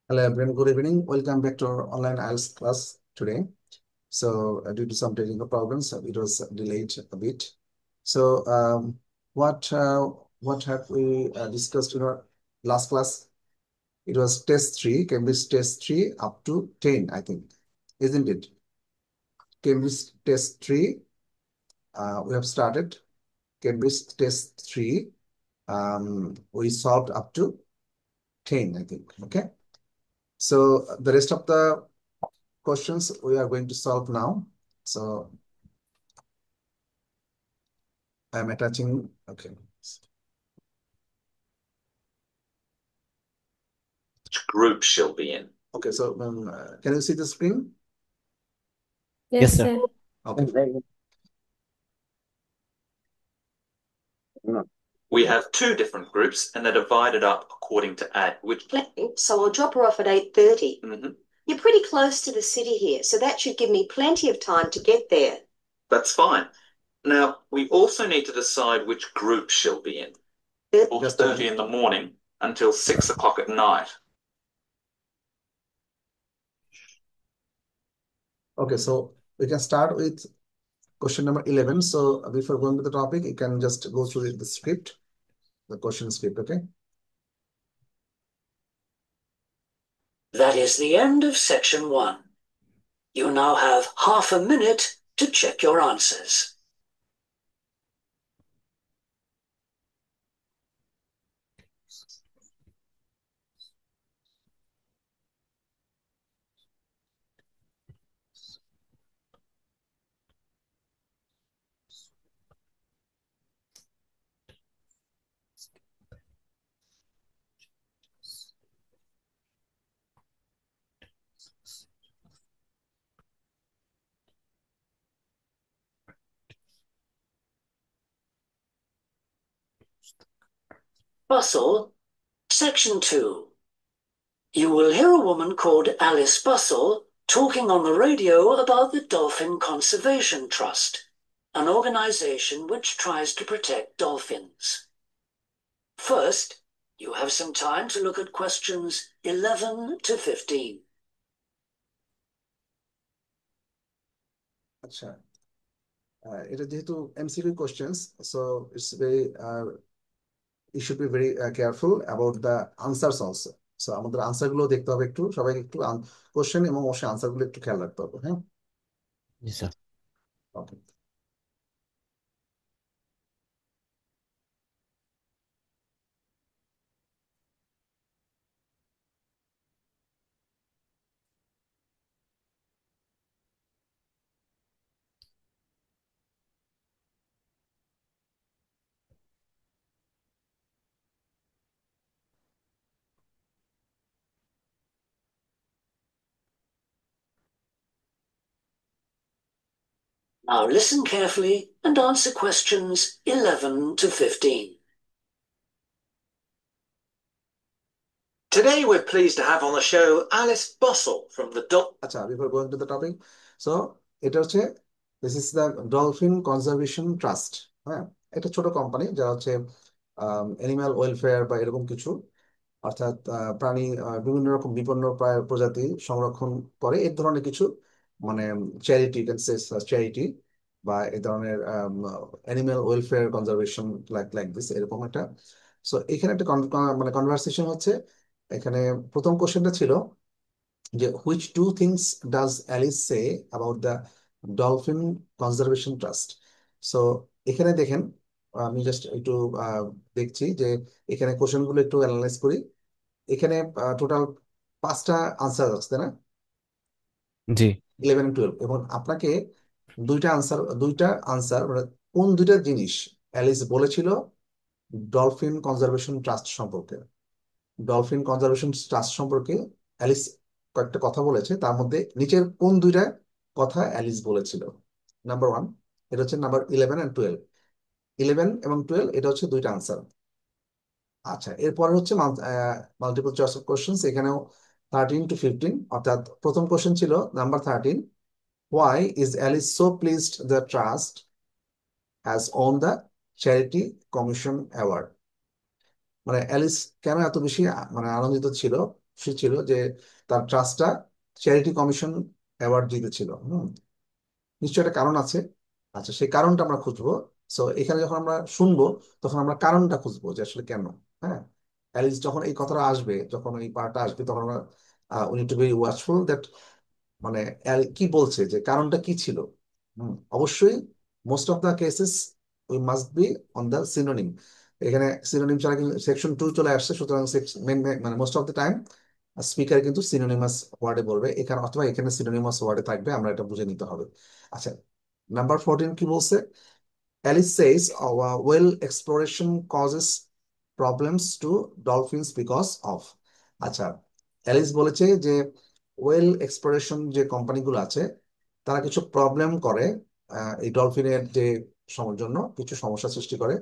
Hello everyone, good evening. Welcome back to our online IELTS class today. So due to some technical problems, it was delayed a bit. So what have we discussed in our last class? It was test 3, Cambridge test 3 up to 10, I think. Isn't it? Cambridge test 3, we have started. Cambridge test 3, we solved up to 10, I think. Okay. So the rest of the questions we are going to solve now. So I'm attaching, okay. Which group she'll be in. Okay, so can you see the screen? Yes, Yes, sir. sir. Okay. We have two different groups and they're divided up according to which. So I'll drop her off at 8:30. Mm-hmm. You're pretty close to the city here, so that should give me plenty of time to get there. That's fine. Now, we also need to decide which group she'll be in. 4:30 in the morning until 6 o'clock at night. Okay, so we can start with question number 11. So before going to the topic, you can just go through the script, the question script, okay? That is the end of section 1. You now have half a minute to check your answers. Bustle, section 2. You will hear a woman called Alice Bustle talking on the radio about the Dolphin Conservation Trust, an organization which tries to protect dolphins. First, you have some time to look at questions 11 to 15. আচ্ছা, এটা যেহেতু MCQ questions, so it's very you should be very careful about the answers also. So আমাদের answer গুলো দেখতে হবে একটু, সবাই একটু কোশ্চেন এবং অবশ্যই আনসার গুলো একটু খেয়াল রাখতে হবে, হ্যাঁ? জি sir. Okay. Now listen carefully and answer questions 11 to 15. Today we're pleased to have on the show Alice Bustle from the আচ্ছা, before going to the topic, so এটা হচ্ছে this is the Dolphin Conservation Trust, হ্যাঁ? এটা ছোট company যারা হচ্ছে animal welfare বা এরকম কিছু, অর্থাৎ প্রাণী বিভিন্ন রকম বিপন্ন প্রজাতি সংরক্ষণ করে এই ধরনের কিছু, মানে চ্যারিটি, চ্যারিটি বা এই ধরনের animal welfare conservation like like this, এরকম একটা। সো এখানে একটা মানে কনভারসেশন হচ্ছে। এখানে প্রথম কোশ্চেনটা ছিল যে which two things does Alice say about the dolphin conservation trust. So এখানে দেখেন, আমি জাস্ট একটু দেখছি যে এখানে কোশ্চেনগুলো একটু অ্যানালাইজ করি। এখানে টোটাল 5টা আনসার আছে, তাই না? জি 11 12, এবং আপনাকে দুইটা আনসার মানে কোন দুইটা জিনিস অ্যালিস বলেছিল ডলফিন কনজারভেশন ট্রাস্ট সম্পর্কে। ডলফিন কনজারভেশন ট্রাস্ট সম্পর্কে অ্যালিস কয়েকটা কথা বলেছে, তার মধ্যে নিচের কোন দুইটা কথা অ্যালিস বলেছিল। নাম্বার 1, এটা হচ্ছে নাম্বার 11 and 12। 11 এবং 12 এটা হচ্ছে দুইটা আনসার। আচ্ছা, এরপরে হচ্ছে মাল্টিপল চয়েস অফ কোশ্চেন্স, এখানেও 13 to 15, অর্থাৎ প্রথম কোশ্চেন ছিল number 13, why is Alice so pleased the trust has won the charity commission award. মানে অ্যালিস কেন এত বেশি মানে আনন্দিত ছিল ছিল যে তার ট্রাস্টটা চ্যারিটি কমিশন অ্যাওয়ার্ড জিতেছিল। নিশ্চয়ই একটা কারণ আছে। আচ্ছা, সেই কারণটা আমরা খুঁজবো। সো এখানে যখন আমরা শুনবো তখন আমরা কারণটা খুঁজবো যে আসলে কেন। হ্যাঁ, অ্যালিস যখন এই কথাটা আসবে, যখন এই পার্টটা আসবে, তখন আমরা we need to be watchful that মানে কি বলছে, যে কারণটা কি ছিল। অবশ্যই most of the cases we must be on the synonym. এখানে সিনোনিম ছাড়া কিন্তু সেকশন 2 চলে আসছে, সুতরাং মানে most of the time speaker কিন্তু সিনোনিমাস ওয়ার্ডে বলবে এখানে, অথবা এখানে সিনোনিমাস ওয়ার্ডে থাকবে, আমরা এটা বুঝে নিতে হবে। আচ্ছা, নাম্বার 14 কি বলছে? Alice says our well exploration causes problems to dolphins because of। আচ্ছা, অ্যালিস বলেছে যে ওয়েল এক্সপ্লোরেশন যে কোম্পানিগুলো আছে তারা কিছু প্রবলেম করে, এই ডলফিনের যে জন্য কিছু সমস্যা সৃষ্টি করে।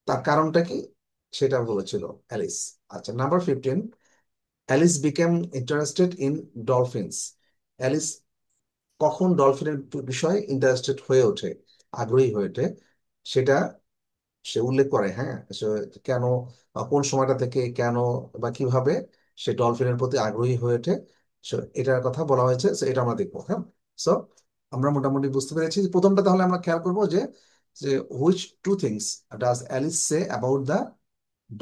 তার কারণটা কি সেটা বলেছিল অ্যালিস। আচ্ছা, number 15, Alice became interested in dolphins. Alice কখন ডলফিনের বিষয়ে ইন্টারেস্টেড হয়ে ওঠে, আগ্রহী হয়ে ওঠে, সেটা সে উল্লেখ করে। হ্যাঁ, কেন, কোন সময়টা থেকে, কেন বা কিভাবে সে ডলফিনের প্রতি আগ্রহী হয়ে ওঠে, So, এটার কথা বলা হয়েছে। So, এটা আমরা দেখবো। হ্যাঁ, সো আমরা মোটামুটি বুঝতে পেরেছি। প্রথমটা তাহলে আমরা খেয়াল করবো যে যে which two things does Alice say about the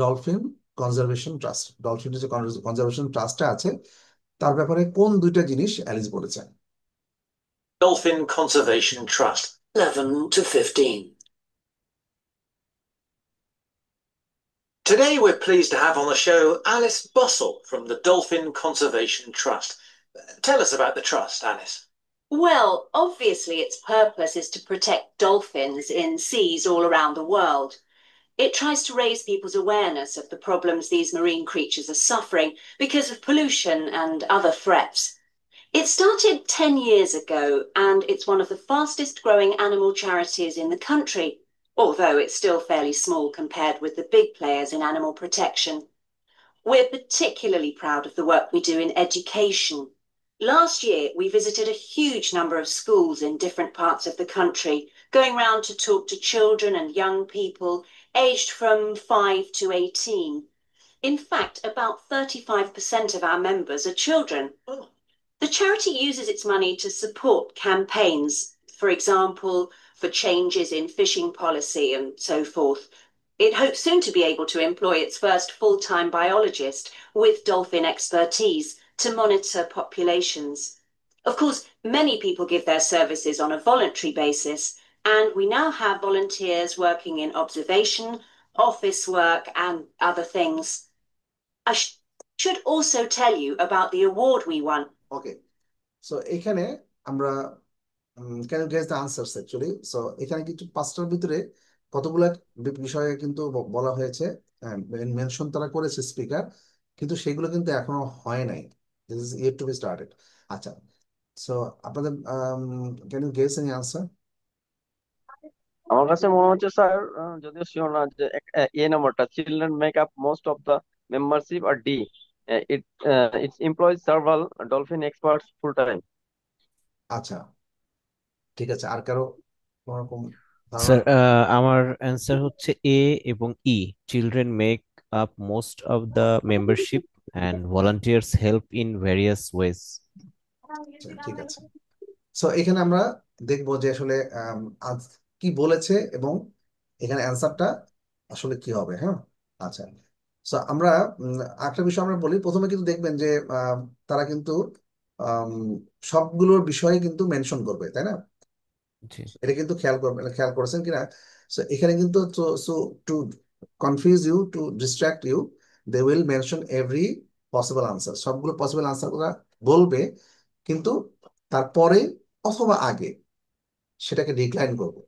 dolphin conservation trust. ডলফিনের যে কনজারভেশন ট্রাস্টটা আছে তার ব্যাপারে কোন দুইটা জিনিস অ্যালিস বলেছে। Dolphin Conservation Trust, 11 to 15. Today we're pleased to have on the show Alice Bussell from the Dolphin Conservation Trust. Tell us about the trust, Alice. Well, obviously, its purpose is to protect dolphins in seas all around the world. It tries to raise people's awareness of the problems these marine creatures are suffering because of pollution and other threats. It started 10 years ago, and it's one of the fastest growing animal charities in the country, although it's still fairly small compared with the big players in animal protection. We're particularly proud of the work we do in education. Last year, we visited a huge number of schools in different parts of the country, going round to talk to children and young people aged from 5 to 18. In fact, about 35% of our members are children. The charity uses its money to support campaigns, for example, for changes in fishing policy and so forth. It hopes soon to be able to employ its first full-time biologist with dolphin expertise to monitor populations. Of course, many people give their services on a voluntary basis, and we now have volunteers working in observation, office work, and other things. I should also tell you about the award we won. Okay, so এখানে আমরা can you guess the answers actually. So এখানে কিন্তু পাঁচটার ভিতরে কতগুলো বিষয়ে কিন্তু বলা হয়েছে, মেনশন তারা করেছে স্পিকার, কিন্তু সেগুলো কিন্তু এখনো হয় নাই। This is yet to be started. আচ্ছা, সো আপনাদের can you guess any answer? আমার কাছে মনে হচ্ছে স্যার, যদিও শিওর না, যে এ নাম্বারটা, children make up most of the membership, আর D, it it's employs several dolphin experts full time. আচ্ছা, ঠিক আছে। আর কারো কোনো রকম ধারণা? স্যার, আমার অ্যান্সার হচ্ছে এ এবং E, children make up most of the membership and volunteers help in various ways. আচ্ছা, ঠিক আছে। সো এখানে আমরা দেখবো যে আসলে কি বলেছে এবং এখানে অ্যান্সারটা আসলে কি হবে। হ্যাঁ, আচ্ছা। সো আমরা একটা বিষয় আমরা বলি, প্রথমে কিন্তু দেখবেন যে তারা কিন্তু আম, সবগুলোর বিষয়ে কিন্তু মেনশন করবে, তাই না? জি। এটা কিন্তু খেয়াল করেছেন কিনা? সো এখানে কিন্তু so to confuse you, to distract you, they will mention every possible answer. সবগুলো পসিবল আনসার ওরা বলবে, কিন্তু তারপরে অথবা আগে সেটাকে ডিক্লাইন করবো।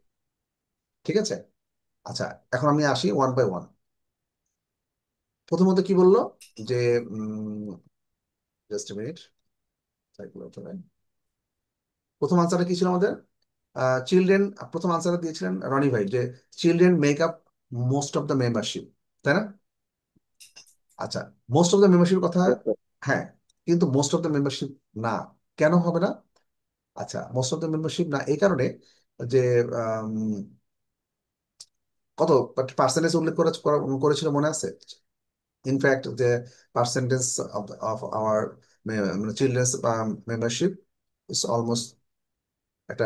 ঠিক আছে? আচ্ছা, এখন আমি আসি ওয়ান বাই ওয়ান। প্রথমত কি বললো যে জাস্ট মিনিট, প্রথম আনসারটা কি ছিল আমাদের? চিলড্রেন, প্রথম আনসারটা দিয়েছিলেন রনি ভাই, যে children make up most of the membership, তাই না? আচ্ছা, মোস্ট অফ দ্য মেম্বারশিপ কথা, হ্যাঁ, কিন্তু মোস্ট অফ দ্য মেম্বারশিপ না। কেন হবে না? আচ্ছা, মোস্ট অফ দ্য মেম্বারশিপ না এই কারণে যে কত পার্সেন্টেজ উল্লেখ করেছিল মনে আছে? In fact, the percentage of our children's membership is almost একটা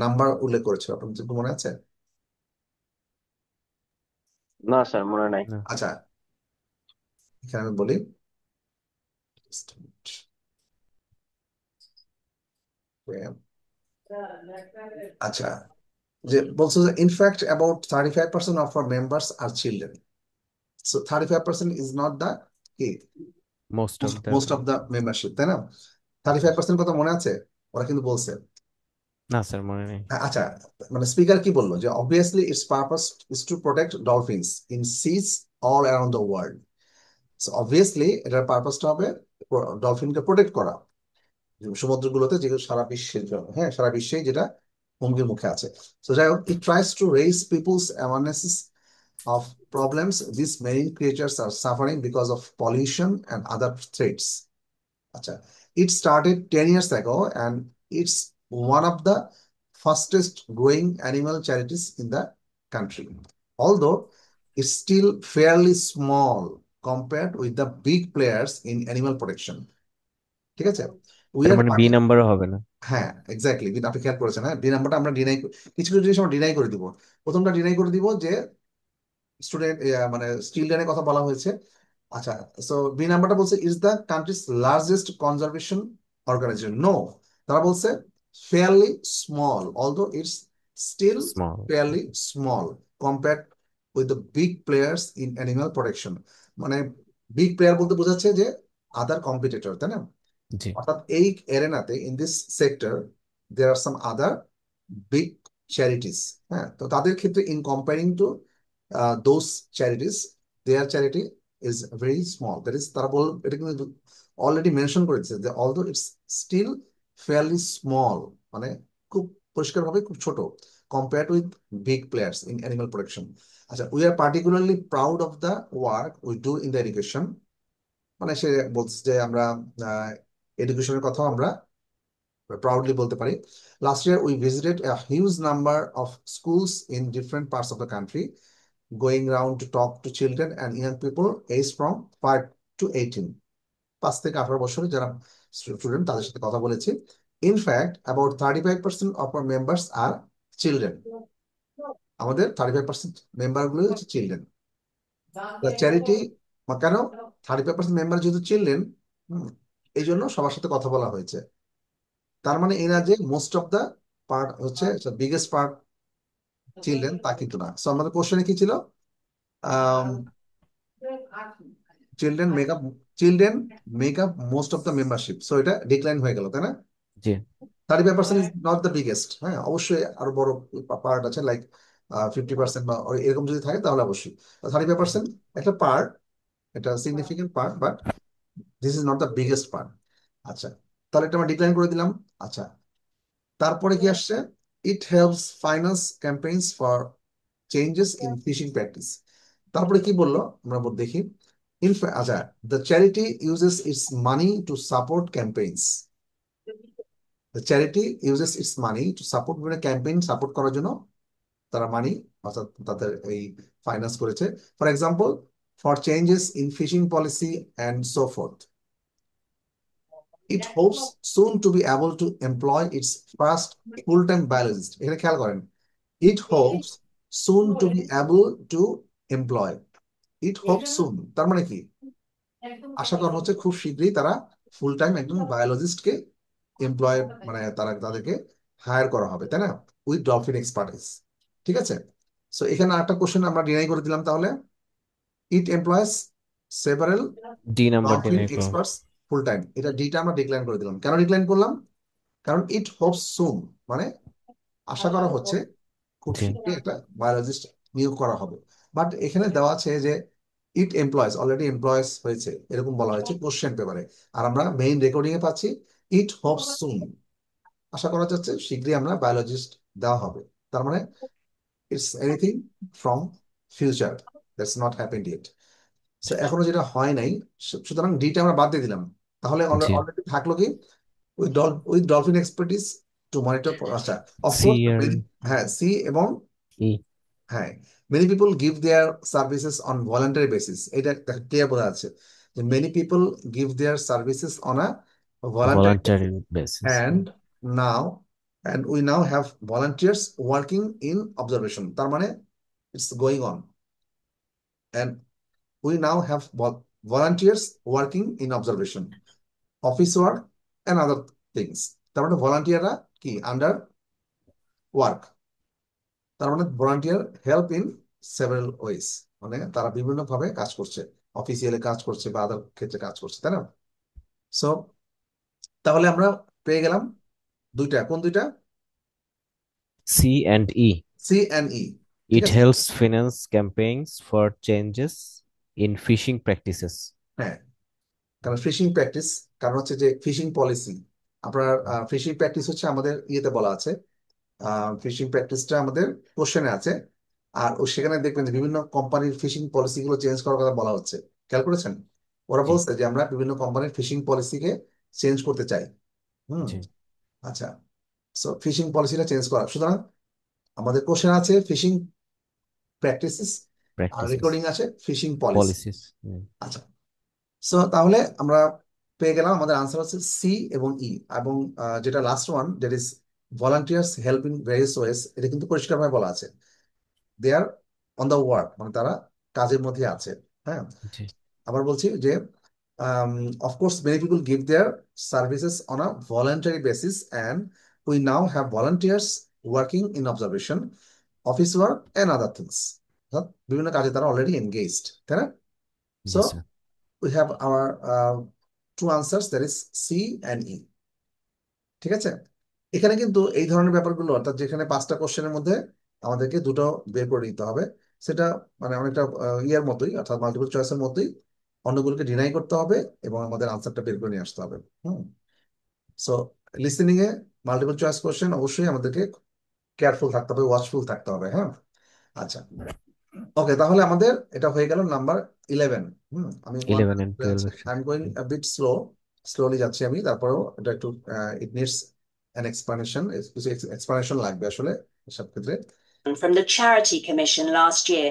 নাম্বার উল্লেখ করেছিল, আপনার কি মনে আছে? না স্যার, মনে নাই। না। আচ্ছা, এখানে আমি বলি, Just a minute. আচ্ছা, যে বলছো যে in fact about 35% of our members are children. So 35% is not the most of the most of the membership, তাই না? 35% কথা মনে আছে? ওরা কিন্তু বলছে। না স্যার, মনে নেই। আচ্ছা, মানে স্পিকার কি বললো যে obviously its purpose is to protect dolphins in seas all around the world. So obviously এটার পারপাসটা হবে ডলফিনকে প্রোটেক্ট করা সমুদ্রগুলোতে, যেগুলো সারা বিশ্বের জন্য, হ্যাঁ, সারা বিশ্বে যেটা হুমকির মুখে আছে। So যাই হোক, it tries to raise people's awarenesses of problems these marine creatures are suffering because of pollution and other threats. Acha. It started 10 years ago and it's one of the fastest growing animal charities in the country. Although it's still fairly small compared with the big players in animal protection. ঠিক আছে? We তার are মানে B নাম্বারও হবে না? হ্যাঁ, exactly, আপনি খেয়াল করেছেন। হ্যাঁ, বি নাম্বারটা আমরা ডিনাই, কিছু কিছু জিনিস আমরা ডিনাই করে দিব। প্রথমটা ডিনাই করে দিব যে স্টুডেন্ট মানে চিলড্রেনের কথা বলা হয়েছে। আচ্ছা, সো বি নাম্বারটা বলছে is the country's largest conservation organisation. No, তারা বলছে fairly small, although it's still small. Fairly small compared with the big players in animal protection. মানে বিগ প্লেয়ার বলতে বোঝাচ্ছে যে আদার কম্পিটিটর, তাই না? জি। অর্থাৎ এই এরেনাতে, in this sector, there are some other big charities. হ্যাঁ, তো তাদের ক্ষেত্রে in comparing to those charities, there charity is very small. That is, তারা বল, এটা কিন্তু অলরেডি মেনশন করেছে যে although it's still fairly small, মানে খুব পরিষ্কারভাবে খুব ছোট, compared with big players in animal protection. আচ্ছা, we are particularly proud of the work we do in the education. মানে সে বলছে যে আমরা এডুকেশনের কথাও আমরা proudly বলতে পারি। Last year we visited a huge number of schools in different parts of the country, going around to talk to children and young people aged from 5 to 18, 5 থেকে 18 বছরের যারা স্টুডেন্ট, তাদের সাথে কথা বলেছি। In fact, about 35% of our members are children. আমাদের 35% member গুলো হচ্ছে চিলড্রেন। দ্য চ্যারিটি, কেন 35% মেম্বার যেহেতু চিলড্রেন, এই জন্য সবার সাথে কথা বলা হয়েছে। তার মানে এই না যে মোস্ট অফ দা পার্ট হচ্ছে বিগেস্ট পার্ট চিলড্রেন, তা কিন্তু না। সো আমাদের কোশ্চেনে কি ছিল? Children make up children make up most of the membership. So এটা ডিক্লাইন হয়ে গেল, তাই না? জি। 35% ইজ নট দ্য বিগেস্ট। হ্যাঁ, অবশ্যই আরো বড় পার্ট আছে, লাইক 50% বা এরকম যদি থাকে তাহলে অবশ্যই। 35% একটা পার্ট, এটা significant part, but this is not the biggest part. আচ্ছা, তাহলে এটা আমরা ডিক্লাইন করে দিলাম। আচ্ছা, তারপরে কি আসছে? It helps finance campaigns for changes in fishing practice. তারপরে কি বললো আমরা দেখি। আচ্ছা, the charity uses its money to support campaigns. The charity uses its money to support, বিভিন্ন ক্যাম্পেইন সাপোর্ট করার জন্য তারা মানি, অর্থাৎ তাদের এই ফাইন্যান্স করেছে। For example, for changes in fishing policy and so forth. It hopes soon to be able to employ its first full-time biologist. এখানে খেয়াল করেন, it hopes soon to be able to employ. It hopes soon, তার মানে কি? আশা করা হচ্ছে খুব শীঘ্রই তারা ফুল টাইম একজন বায়োলজিস্টকে এমপ্লয়, মানে তাদেরকে হায়ার করা হবে, তাই না? With dolphin expertise. ঠিক আছে? সো এখানে একটা কোশ্চেন আমরা ডিনাই করে দিলাম তাহলে। It employs several D number dolphin deny করো। Experts full time. এটা ডিটা আমরা ডিক্লাইন করে দিলাম। কেন ডিক্লাইন করলাম? কারণ ইট হোপস সুন, মানে আশা করা হচ্ছে খুব জি। শীঘ্রই একটা বায়োলজিস্ট নিয়োগ করা হবে। বাট এখানে দেওয়া আছে যে ইট এমপ্লয়েস, অলরেডি এমপ্লয়েস হয়েছে, এরকম বলা হয়েছে কোশ্চেন পেপারে। আর আমরা মেইন রেকর্ডিং এ পাচ্ছি ইট হোপস সুন, আশা করা যাচ্ছে শীঘ্রই আমরা বায়োলজিস্ট দেওয়া হবে। তার মানে it's anything from future, that's not happened yet. So এখনো যেটা হয় নাই, সুতরাং ডিটা আমরা বাদ দিয়ে দিলাম। তাহলে জি। অলরেডি থাকলো কি? With dolphin expertise two monitor. আচ্ছা, সি অফকোর্স, আর হ্যাঁ, সি এবং ই। হ্যাঁ, many people give their services on voluntary basis, এটা ক্লিয়ার বোঝা যাচ্ছে যে many people give their services on a voluntary voluntary basis. and now and we now have volunteers working in observation, তার মানে it's going on, and we now have volunteers working in observation, office work and other things, তার মানে ভলান্টিয়াররা কি under work, তার মানে volunteer help in several ways, মানে তারা বিভিন্ন ভাবে কাজ করছে, অফিসিয়ালি কাজ করছে বা আদার ক্ষেত্রে কাজ করছে, তাই না? সো তাহলে আমরা পেয়ে গেলাম দুইটা, কোন দুইটা? C and E. C and E, ঠিক It আছে। helps finance campaigns for changes in fishing practices. হ্যাঁ, কারণ ফিশিং প্র্যাকটিস, কারণ হচ্ছে যে ফিশিং পলিসি, আপনার ফিশিং প্র্যাকটিস হচ্ছে আমাদের ইয়েতে বলা আছে, ফিশিং প্র্যাকটিসটা আমাদের কোশ্চেনে আছে, আর সেখানে দেখবেন যে বিভিন্ন কোম্পানির ফিশিং পলিসি গুলো চেঞ্জ করার কথা বলা হচ্ছে, খেয়াল করেছেন? ওরা জি বলছে যে আমরা বিভিন্ন কোম্পানির ফিশিং পলিসিকে চেঞ্জ করতে চাই। হুম, জি আচ্ছা, সো ফিশিং পলিসিটা চেঞ্জ করা, সুতরাং আমাদের কোশ্চেন আছে ফিশিং প্র্যাকটিসেস আর practices রেকর্ডিং আছে ফিশিং পলিসি। policies. আচ্ছা, সো তাহলে আমরা পেয়ে গেলাম, আমাদের আনসার হচ্ছে সি এবং ই, এবং যেটা last one that is volunteers help in various ways, এটা কিন্তু পরিষ্কারভাবে বলা আছে, they are on the work, মানে তারা কাজের মধ্যে আছে। হ্যাঁ, জি আবার বলছি যে of course many people give their services on a voluntary basis and we now have volunteers working in observation, office work and other things, বিভিন্ন কাজে তারা অলরেডি এনগেজড, তাই না? জি so sir. we have our two answers, that is C and E, ঠিক আছে। এখানে কিন্তু এই ধরনের ব্যাপারগুলো, অর্থাৎ যেখানে পাঁচটা কোশ্চেনের মধ্যে আমাদেরকে দুটো বের করে নিতে হবে, সেটা মানে অনেকটা ইয়ার মতোই, অর্থাৎ মাল্টিপল চয়েসের মতোই, অন্যগুলোকে ডিনাই করতে হবে এবং আমাদের আনসারটা বের করে নিয়ে আসতে হবে। সো লিসেনিং এ মাল্টিপল চয়েস কোশ্চেন অবশ্যই আমাদেরকে কেয়ারফুল থাকতে হবে, ওয়াচফুল থাকতে হবে। হ্যাঁ, আচ্ছা, ওকে, তাহলে আমাদের এটা হয়ে গেল নাম্বার 11। আমি 11 and 12 I am going a bit slowly যাচ্ছি আমি, তারপরেও এটা একটু ইট নিডস অ্যান এক্সপ্লানেশন, কিছু এক্সপ্লানেশন লাগবে আসলে সব ক্ষেত্রে। From the Charity Commission last year,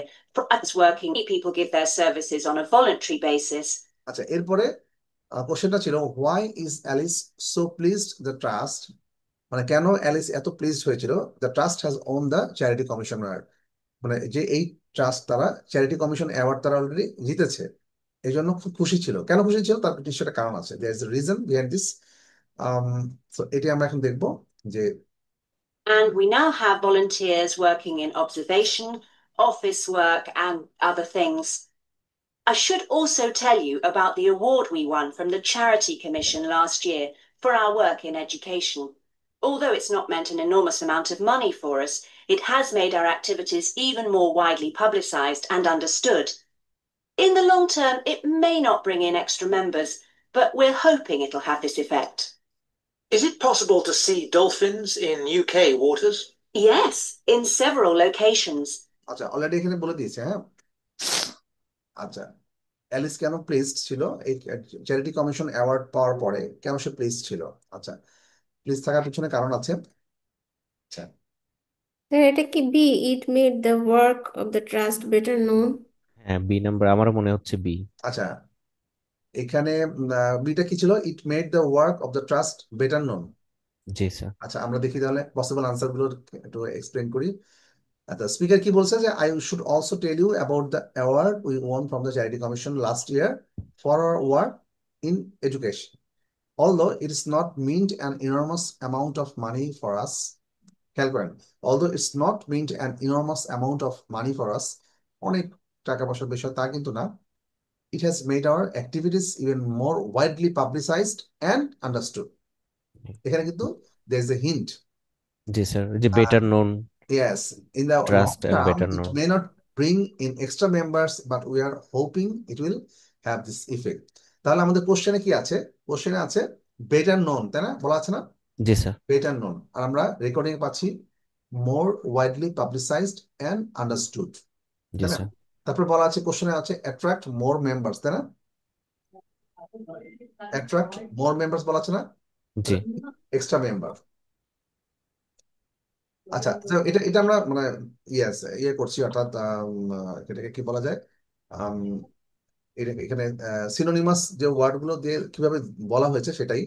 as working people give their services on a voluntary basis. আচ্ছা, এরপরে কোশ্চেনটা ছিল why is Alice so pleased the trust, মানে কেন অ্যালিস এত প্লিজড হয়েছিল, the trust has won the charity commissioner, মানে যে এই ট্রাস্ট তারা চ্যারিটি কমিশন অ্যাওয়ার্ড তারা অলরেডি জিতেছে, এই জন্য খুব খুশি ছিল। কেন খুশি ছিল তার নিশ্চয় একটা কারণ আছে, there is a reason behind this. তো এটি আমরা এখন দেখবো যে And we now have volunteers working in observation, office work, and other things. I should also tell you about the award we won from the Charity Commission last year for our work in education. Although it's not meant an enormous amount of money for us, it has made our activities even more widely publicised and understood. In the long term, it may not bring in extra members, but we're hoping it'll have this effect. Is it possible to see dolphins in UK waters? Yes, in several locations. আচ্ছা, already এখানে বলে দিয়েছে। হ্যাঁ, আচ্ছা, Alice কেন placed ছিল এই charity commission award পাওয়ার পরে, কেন সে প্লেসড ছিল? আচ্ছা, প্লেস থাকার পিছনে কারণ আছে। আচ্ছা, স্যার এটা কি B, it made the work of the trust better known? হ্যাঁ, বি নাম্বার আমারও মনে হচ্ছে বি। আচ্ছা, এখানে বিটা কি ছিল? It made the work of the trust better known. জি স্যার। আচ্ছা, আমরা দেখি তাহলে পসিবল আনসার গুলো একটু এক্সপ্লেন করি। আচ্ছা, স্পিকার কি বলছে যে I should also tell you about the award we won from the charity commission last year for our work in education, although it is not meant an enormous amount of money for us. খেয়াল করেন, although it's not meant an enormous amount of money for us, অনেক টাকা পয়সার বিষয় তা কিন্তু না, it has made our activities even more widely publicized and understood. এখানে কিন্তু there is a hint. জি স্যার, যে better known, Yes, in the long trust and term, better it known. may not bring in extra members, but we are hoping it will have this effect. তাহলে আমাদের কোশ্চেনে কি আছে? কোশ্চেনে আছে better known, তাই না? বলা আছে না? জি স্যার। বেটার নোন, আর আমরা রেকর্ডিং পাচ্ছি মোর ওয়াইডলি পাবলিসাইজড এন্ড আন্ডারস্টুড, জি তাই না? স্যার। তারপর বলা আছে কোশ্চেনে আছে অ্যাট্রাক্ট মোর মেম্বার্স, তাই না? অ্যাট্রাক্ট মোর মেম্বার্স বলা আছে না, জি এক্সট্রা মেম্বার। আচ্ছা, তো এটা এটা আমরা মানে ইয়ে করছি, অর্থাৎ এটাকে কি বলা যায়, আম, এখানে সিনোনিমাস যে ওয়ার্ড গুলো দিয়ে কিভাবে বলা হয়েছে সেটাই।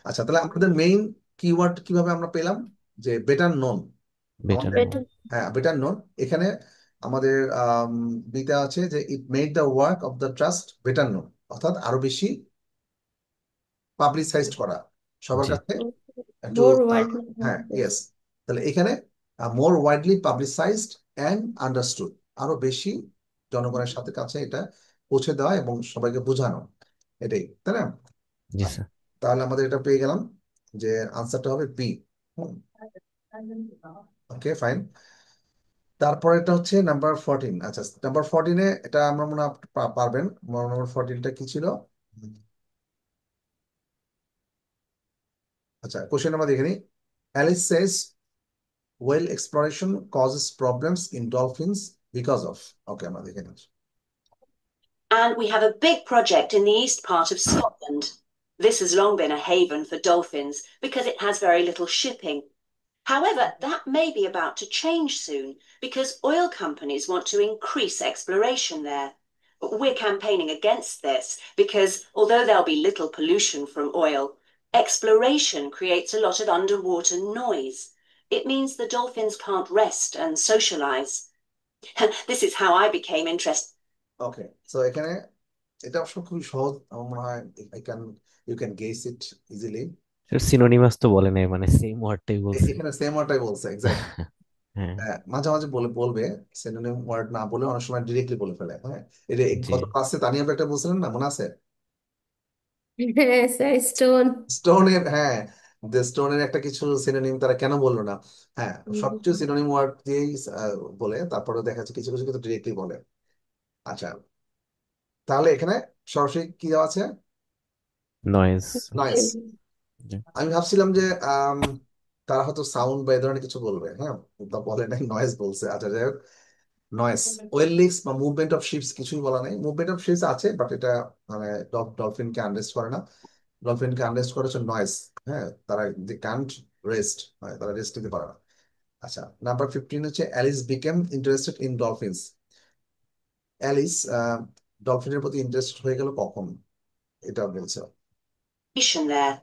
আচ্ছা, তাহলে আমাদের মেইন কিওয়ার্ড কিভাবে আমরা পেলাম, যে বেটার নন। বেটার আমাদের, নো। Better. হ্যাঁ, বেটার নন। এখানে আমাদের বিতে আছে যে it made the work of the trust better known, অর্থাৎ আরো বেশি পাবলিসাইজড করা, সবার জি। কাছে একটু More widely হ্যাঁ, known. ইয়েস। তাহলে এখানে মোর ওয়াইডলি পাবলিসাইজড অ্যান্ড আন্ডারস্টুড, আরো বেশি জনগণের সাথে কাছে এটা পৌঁছে দেওয়া এবং সবাইকে বোঝানো, এটাই, তাই না? জি আচ্ছা, স্যার। তাহলে আমাদের এটা পেয়ে গেলাম যে আনসারটা হবে বি। ওকে, ফাইন। তারপর এটা হচ্ছে নাম্বার 14। আচ্ছা, নাম্বার 14-এ এটা আমরা মনে হয় পারবেন। নাম্বার 14টা কি ছিল? আচ্ছা, কোশ্চেন আমরা দেখে নিই। Alice says well exploration causes problems in dolphins because of. Okay, আমরা দেখে নিই। And we have a big project in the east part of Scotland. This has long been a haven for dolphins because it has very little shipping. However, that may be about to change soon because oil companies want to increase exploration there. We're campaigning against this because although there'll be little pollution from oil, exploration creates a lot of underwater noise. It means the dolphins can't rest and socialize. This is how I became interested. Okay, so এখানে এটা অবশ্য খুবই সহজ, আমার মনে হয় I can you can guess it easily. Synonymous তো বলে নাই, মানে সেম ওয়ার্ডটাই বলছে। এখানে সেম ওয়ার্ডটাই বলছে, এক্স্যাক্ট। হ্যাঁ। মাঝে মাঝে বলবে সিনোনিম ওয়ার্ড না বলে অনেক সময় ডিরেক্টলি বলে ফেলে, হ্যাঁ। এটা জি। গত ক্লাসে তানিয়া আপু একটা বলছিলেন না, মনে আছে? Yes, a stone. স্টোনের, হ্যাঁ, স্টোনের একটা কিছু সিনোনিম তারা কেন বললো না? হ্যাঁ, সবচেয়ে Mhm. সিনোনিম ওয়ার্ড দিয়েই বলে, তারপরে দেখা যাচ্ছে কিছু কিছু কিন্তু ডিরেক্টলি বলে। আচ্ছা, তাহলে এখানে সরাসরি কি দেওয়া আছে? নয়েজ। নয়েস। আমি ভাবছিলাম যে তারা হয়তো সাউন্ড বা এই ধরনের কিছু বলবে, হ্যাঁ, তা বলে নাই, নয়েজ বলছে। আচ্ছা, যাই হোক, নয়েস। ওয়েল লিকস বা মুভমেন্ট অফ শিপস কিছুই বলা নাই। মুভমেন্ট অফ শিপস আছে, বাট এটা মানে ডলফিনকে আনরেস্ট করে না। ডলফিনকে আনরেস্ট করে হচ্ছে নয়েস। হ্যাঁ, তারা দে কান্ট রেস্ট, তারা রেস্ট নিতে পারে না। আচ্ছা, নাম্বার 15 হচ্ছে Alice became interested in dolphins. Alice ডলফিনের প্রতি ইন্টারেস্টেড হয়ে গেল কখন, এটা বলছে। There.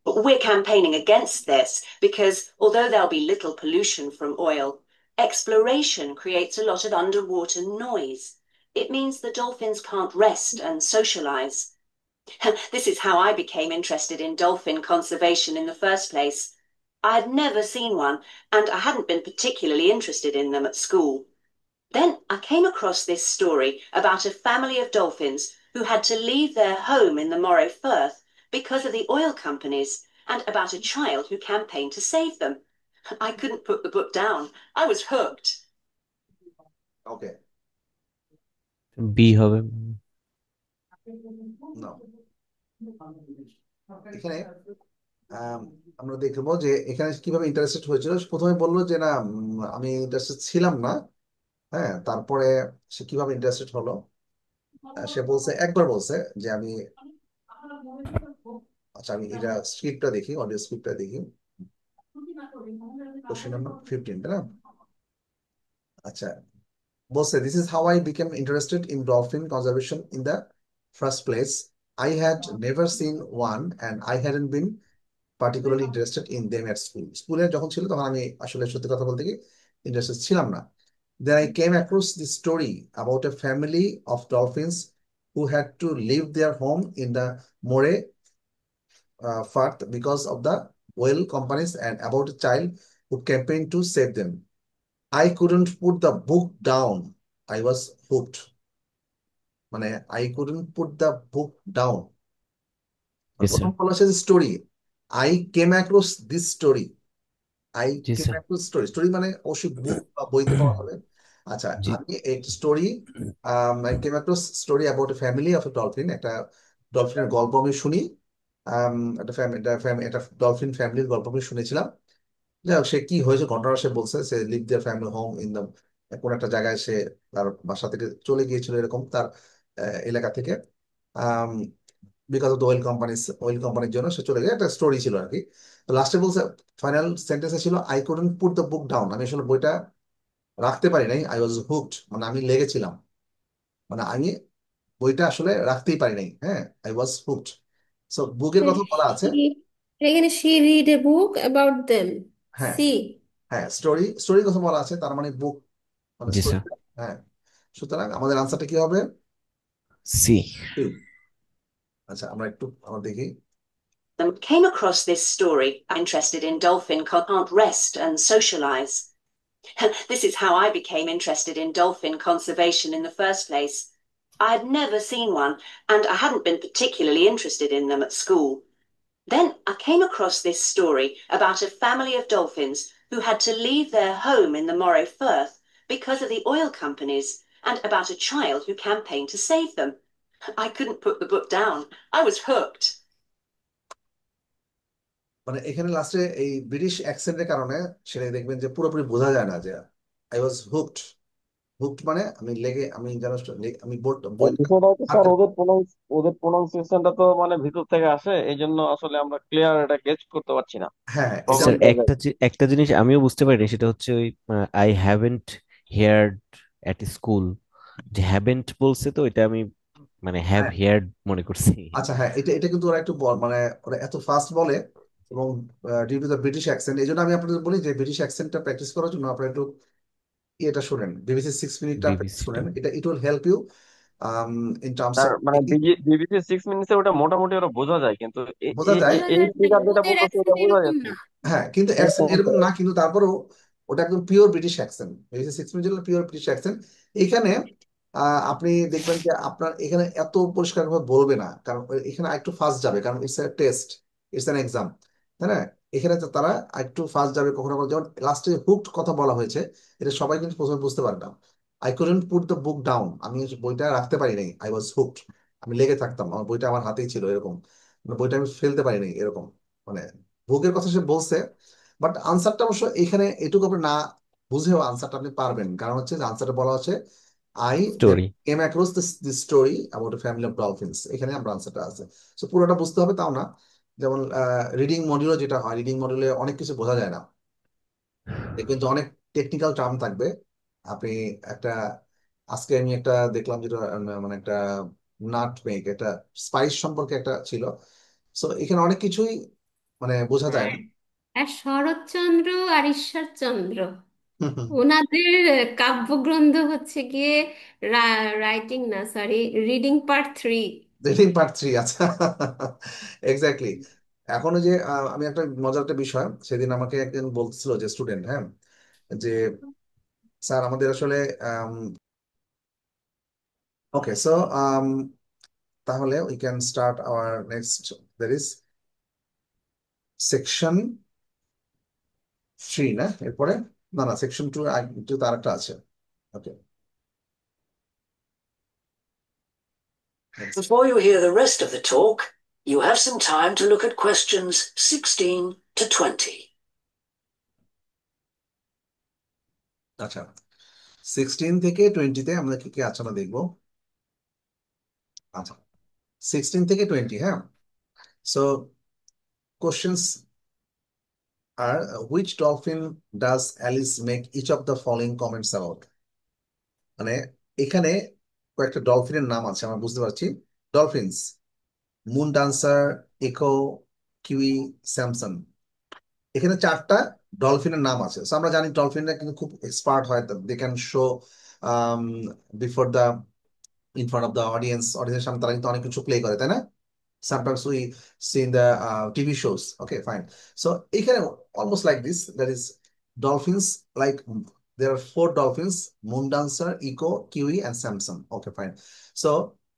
But we're campaigning against this because although there'll be little pollution from oil, exploration creates a lot of underwater noise. It means the dolphins can't rest and socialize. This is how I became interested in dolphin conservation in the first place. I had never seen one, and I hadn't been particularly interested in them at school. Then I came across this story about a family of dolphins who had to leave their home in the Moray Firth because of the oil companies, and about a child who campaigned to save them. I couldn't put the book down. I was hooked. Okay, B হবে। Now এখানে আমরা দেখবো যে এখানে কিভাবে interested হয়েছিল। প্রথমে বললো যে না, আমি ইন্টারেস্টেড ছিলাম না। হ্যাঁ, তারপরে সে কিভাবে ইন্টারেস্টেড হলো, সে বলছে, একবার বলছে যে আমি, আচ্ছা আমি এটা স্ক্রিপ্টটা দেখি, অডিও স্ক্রিপ্টটা দেখি। কোশ্চেন নাম্বার 15, তাই না? আচ্ছা, বলছে this is how I became interested in dolphin conservation in the first place. I had never seen one and I hadn't been particularly interested in them at school. স্কুলে যখন ছিল তখন আমি আসলে সত্যি কথা বলতে কি ইন্টারেস্টেড ছিলাম না। Then I came across this story about a family of dolphins who had to leave their home in the Moray Firth because of the oil companies and about a child who campaigned to save them. I couldn't put the book down. I was hooked. মানে I couldn't put the book down. জি প্রথম sir. বলা হচ্ছে story. I came across this story. I G came sir. Across story. Story মানে অবশ্যই বুক বা বইতে পাওয়া হবে। আচ্ছা, জি। আমি এই story, I came across story about a family of A dolphin. একটা ডলফিনের গল্প আমি শুনি। একটা ডলফিন ফ্যামিলির গল্প আমি শুনেছিলাম। যাই হোক, সে কি হয়েছে ঘটনা সে বলছে, সে live their family home in the, কোন একটা জায়গায় সে তার বাসা থেকে চলে গিয়েছিল এরকম, তার এলাকা থেকে। বিকজ অফ দ্য অয়েল কোম্পানির জন্য সে চলে গেছে, একটা স্টোরি ছিল আর কি। তো লাস্টে বলছে, ফাইনাল সেন্টেন্সে ছিল, I couldn't put the book down, আমি আসলে বইটা রাখতে পারি নাই, আই ওয়াজ হুকড, মানে আমি লেগেছিলাম, মানে আমি বইটা আসলে রাখতেই পারি নাই, হ্যাঁ, আই ওয়াজ হুকড। সো বুকের কথা বলা আছে। এখানে she read a book about them. হ্যাঁ, See. হ্যাঁ, স্টোরির কথা বলা আছে, তার মানে বুক মানে জি স্টোরি। স্যার, হ্যাঁ, সুতরাং আমাদের আনসারটা কি হবে? সি। C। আচ্ছা, আমরা একটু আমরা দেখি। Them came across this story. I'm interested in dolphin can't rest and socialize. This is how I became interested in dolphin conservation in the first place. I had never seen one, and I hadn't been particularly interested in them at school. Then I came across this story about a family of dolphins who had to leave their home in the Moray Firth because of the oil companies, and about a child who campaigned to save them. I couldn't put the book down. I was hooked. মানে এখানে লাস্টে এই British অ্যাকসেন্টের কারণে সেটা দেখবেন যে পুরোপুরি বোঝা যায় না যে আই ওয়াজ হুকড। হুকড মানে আমি লেগে, আমি যেন আমি বই বিষয়টা হচ্ছে স্যার, হাতে- ওদের প্রোনাউন্সিয়েশনটা তো মানে ভিতর থেকে আসে, এই জন্য আসলে আমরা ক্লিয়ার এটা গেজ করতে পারছি না, হ্যাঁ, এটা প্রবলেম স্যার দেখা একটা একটা জিনিস আমিও বুঝতে পারিনি, সেটা হচ্ছে ওই I haven't heard at school, যে হ্যাভেন্ট বলছে তো এটা আমি মানে হ্যাভ হ্যাঁ, হেয়ার্ড মনে করছি। আচ্ছা, হ্যাঁ, এটা এটা কিন্তু ওরা একটু মানে ওরা এত ফাস্ট বলে, এবং due to the British accent, এই জন্য আমি আপনাদের বলি যে ব্রিটিশ অ্যাকসেন্টটা প্র্যাকটিস করার জন্য আপনারা একটু এটা শুনেন, বিবিসি 6 মিনিটটা প্র্যাকটিস বিবিসিটা শুনেন, এটা it will help you in terms sir. Of মানে বিবিসি 6 মিনিটসে ওটা মোটামুটি ওটা বোঝা যায়, কিন্তু বোঝা যায়। বোঝা এই যায় না, স্পিকার যেটা ওদের বলতেছে এটা অ্যাকসেন্ট বোঝা এরকম যাচ্ছে না। হ্যাঁ, কিন্তু অ্যাকসেন্ট এরকম না, কিন্তু তারপরেও ওটা একদম পিওর ব্রিটিশ অ্যাকসেন্ট, 6 মিনিট জন্য পিওর ব্রিটিশ অ্যাকসেন্ট। এখানে আপনি দেখবেন যে আপনার এখানে এত পরিষ্কারভাবে বলবে না, কারণ এখানে একটু ফাস্ট যাবে, কারণ it's a test, it's an exam, তাই না? এখানে তো তারা একটু ফাস্ট যাবে, কখনো কখনো যেমন লাস্টে হুকড কথা বলা হয়েছে, এটা সবাই কিন্তু প্রথমে বুঝতে পারে না। I couldn't put the book down, আমি বইটা রাখতে পারি নাই, আই ওয়াজ হুকড, আমি লেগে থাকতাম, আমার বইটা আমার হাতেই ছিল এরকম, মানে বইটা আমি ফেলতে পারি নাই এরকম, মানে বুকের কথা সে বলছে। বাট আনসারটা অবশ্য এখানে এটুকু আপনি না বুঝেও আনসারটা আপনি পারবেন, কারণ হচ্ছে যে আনসারটা বলা হচ্ছে I story. Came across this story about a family of dolphins, এখানে আমরা আনসারটা আছে। সো পুরোটা বুঝতে হবে তাও না, যেমন রিডিং মডিউলে যেটা হয়, রিডিং মডিউলে অনেক কিছু বোঝা যায় না, দেখবেন যে অনেক টেকনিক্যাল টার্ম থাকবে। আপনি একটা, আজকে আমি একটা দেখলাম যেটা মানে একটা নাট মেক, একটা স্পাইস সম্পর্কে একটা ছিল। সো এখানে অনেক কিছুই মানে বোঝা যায় না। আর শরৎচন্দ্র আর ঈশ্বরচন্দ্র, ওনাদের কাব্যগ্রন্থ হচ্ছে গিয়ে রাইটিং না, sorry, reading part 3। Reading part 3, আচ্ছা, এক্স্যাক্টলি। এখনো যে আমি একটা মজার একটা বিষয়, সেদিন আমাকে একজন বলছিল যে স্টুডেন্ট, হ্যাঁ, যে স্যার আমাদের আসলে ওকে, সো তাহলে we can start our next, that is section 3, না এরপরে? না, না, সেকশন 2 একটু তার একটা আছে। ওকে, Before you hear the rest of the talk, you have some time to look at questions 16 to 20. আচ্ছা, 16 থেকে 20-তে আমরা কি কি আছে আমরা দেখবো। আচ্ছা, 16 থেকে 20, হ্যাঁ। So questions are which dolphin does Alice make each of the following comments about, মানে এখানে কয়েকটা ডলফিনের নাম আছে আমরা বুঝতে পারছি। Dolphins, Moon Dancer, Echo, Kiwi, Samson, এখানে 4টা ডলফিনের নাম আছে। So আমরা জানি ডলফিনরা কিন্তু খুব এক্সপার্ট হয়, they can show before the, in front of the অডিয়েন্সের সামনে তারা কিন্তু অনেক কিছু প্লে করে, তাই না? Sometimes we see in the TV shows. Okay, fine. So এখানে almost like this, that is dolphins, like there are 4 dolphins: moon dancer, eco, kiwi and samson. Okay, fine. So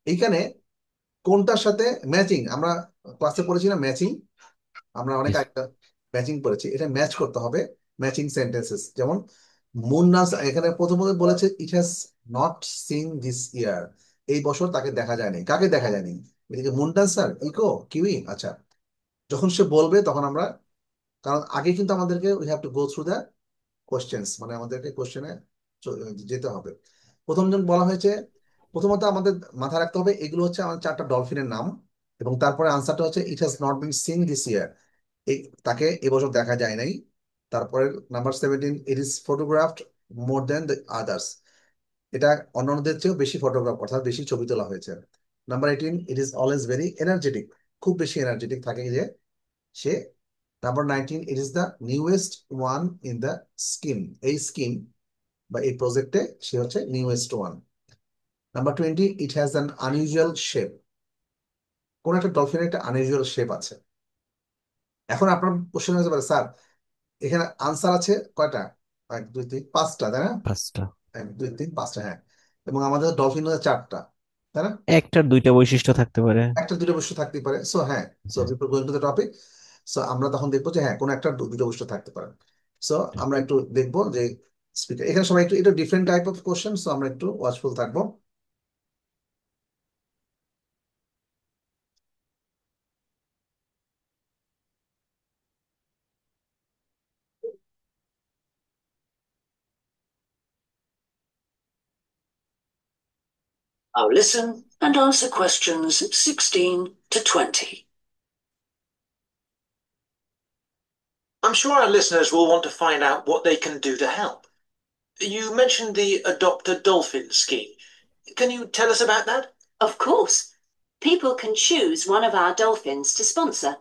এখানে কোনটার সাথে ম্যাচিং, আমরা ক্লাসে পড়েছি না ম্যাচিং, আমরা অনেক একটা ম্যাচিং করেছি, এটা ম্যাচ করতে হবে, ম্যাচিং সেন্টেন্সেস। যেমন মুন ডান্সার, এখানে প্রথমত বলেছে ইট হ্যাজ নট সিন দিস ইয়ার, এই বছর তাকে দেখা যায়নি, কাকে দেখা যায়নি? এদিকে মুন ডান্সার, ইকো, কিউই, আচ্ছা, যখন সে বলবে তখন আমরা, কারণ আগে কিন্তু আমাদেরকে we have to go through the questions, মানে আমাদেরকে কোশ্চেনে যেতে হবে। প্রথম জন বলা হয়েছে, প্রথমত আমাদের মাথায় রাখতে হবে এগুলো হচ্ছে আমাদের 4টা ডলফিনের নাম, এবং তারপরে আনসারটা হচ্ছে it has not been seen this year, তাকে এবছর দেখা যায় নাই। তারপরে number 17, it is photographed more than the others, এটা অন্যান্যদের চেয়েও বেশি ফটোগ্রাফ অর্থাৎ বেশি ছবি তোলা হয়েছে। Number 18, it is always very energetic, খুব বেশি এনার্জেটিক থাকে যে সে। Number 19, it is the newest one in the scheme, এই স্কিম বা এই প্রজেক্টে সে হচ্ছে newest one. Number 20, it has an unusual shape, কোন একটা ডলফিনের একটা আনইউজুয়াল শেপ আছে। এখন আপনার কোশ্চেন হতে পারে স্যার এখানে আনসার আছে কয়টা, 1 2 3 5টা, তাই না? 5টা। 1 2 3 5টা, হ্যাঁ। এবং আমাদের ডলফিন হচ্ছে 4টা, তাই না? একটার 2টা বৈশিষ্ট্য থাকতে পারে। একটা দুটো বৈশিষ্ট্য থাকতেই পারে। সো হ্যাঁ, so going to the topic. So আমরা তখন দেখবো যে হ্যাঁ কোনো একটা দুটো বৈশিষ্ট্য থাকতে পারে। সো আমরা একটু দেখবো যে স্পিকার এখানে সবাই একটু এটা different type of question, so আমরা একটু ওয়াচফুল থাকবো। Now listen and answer questions 16 to 20. I'm sure our listeners will want to find out what they can do to help. You mentioned the Adopt a Dolphin scheme. Can you tell us about that? Of course. People can choose one of our dolphins to sponsor.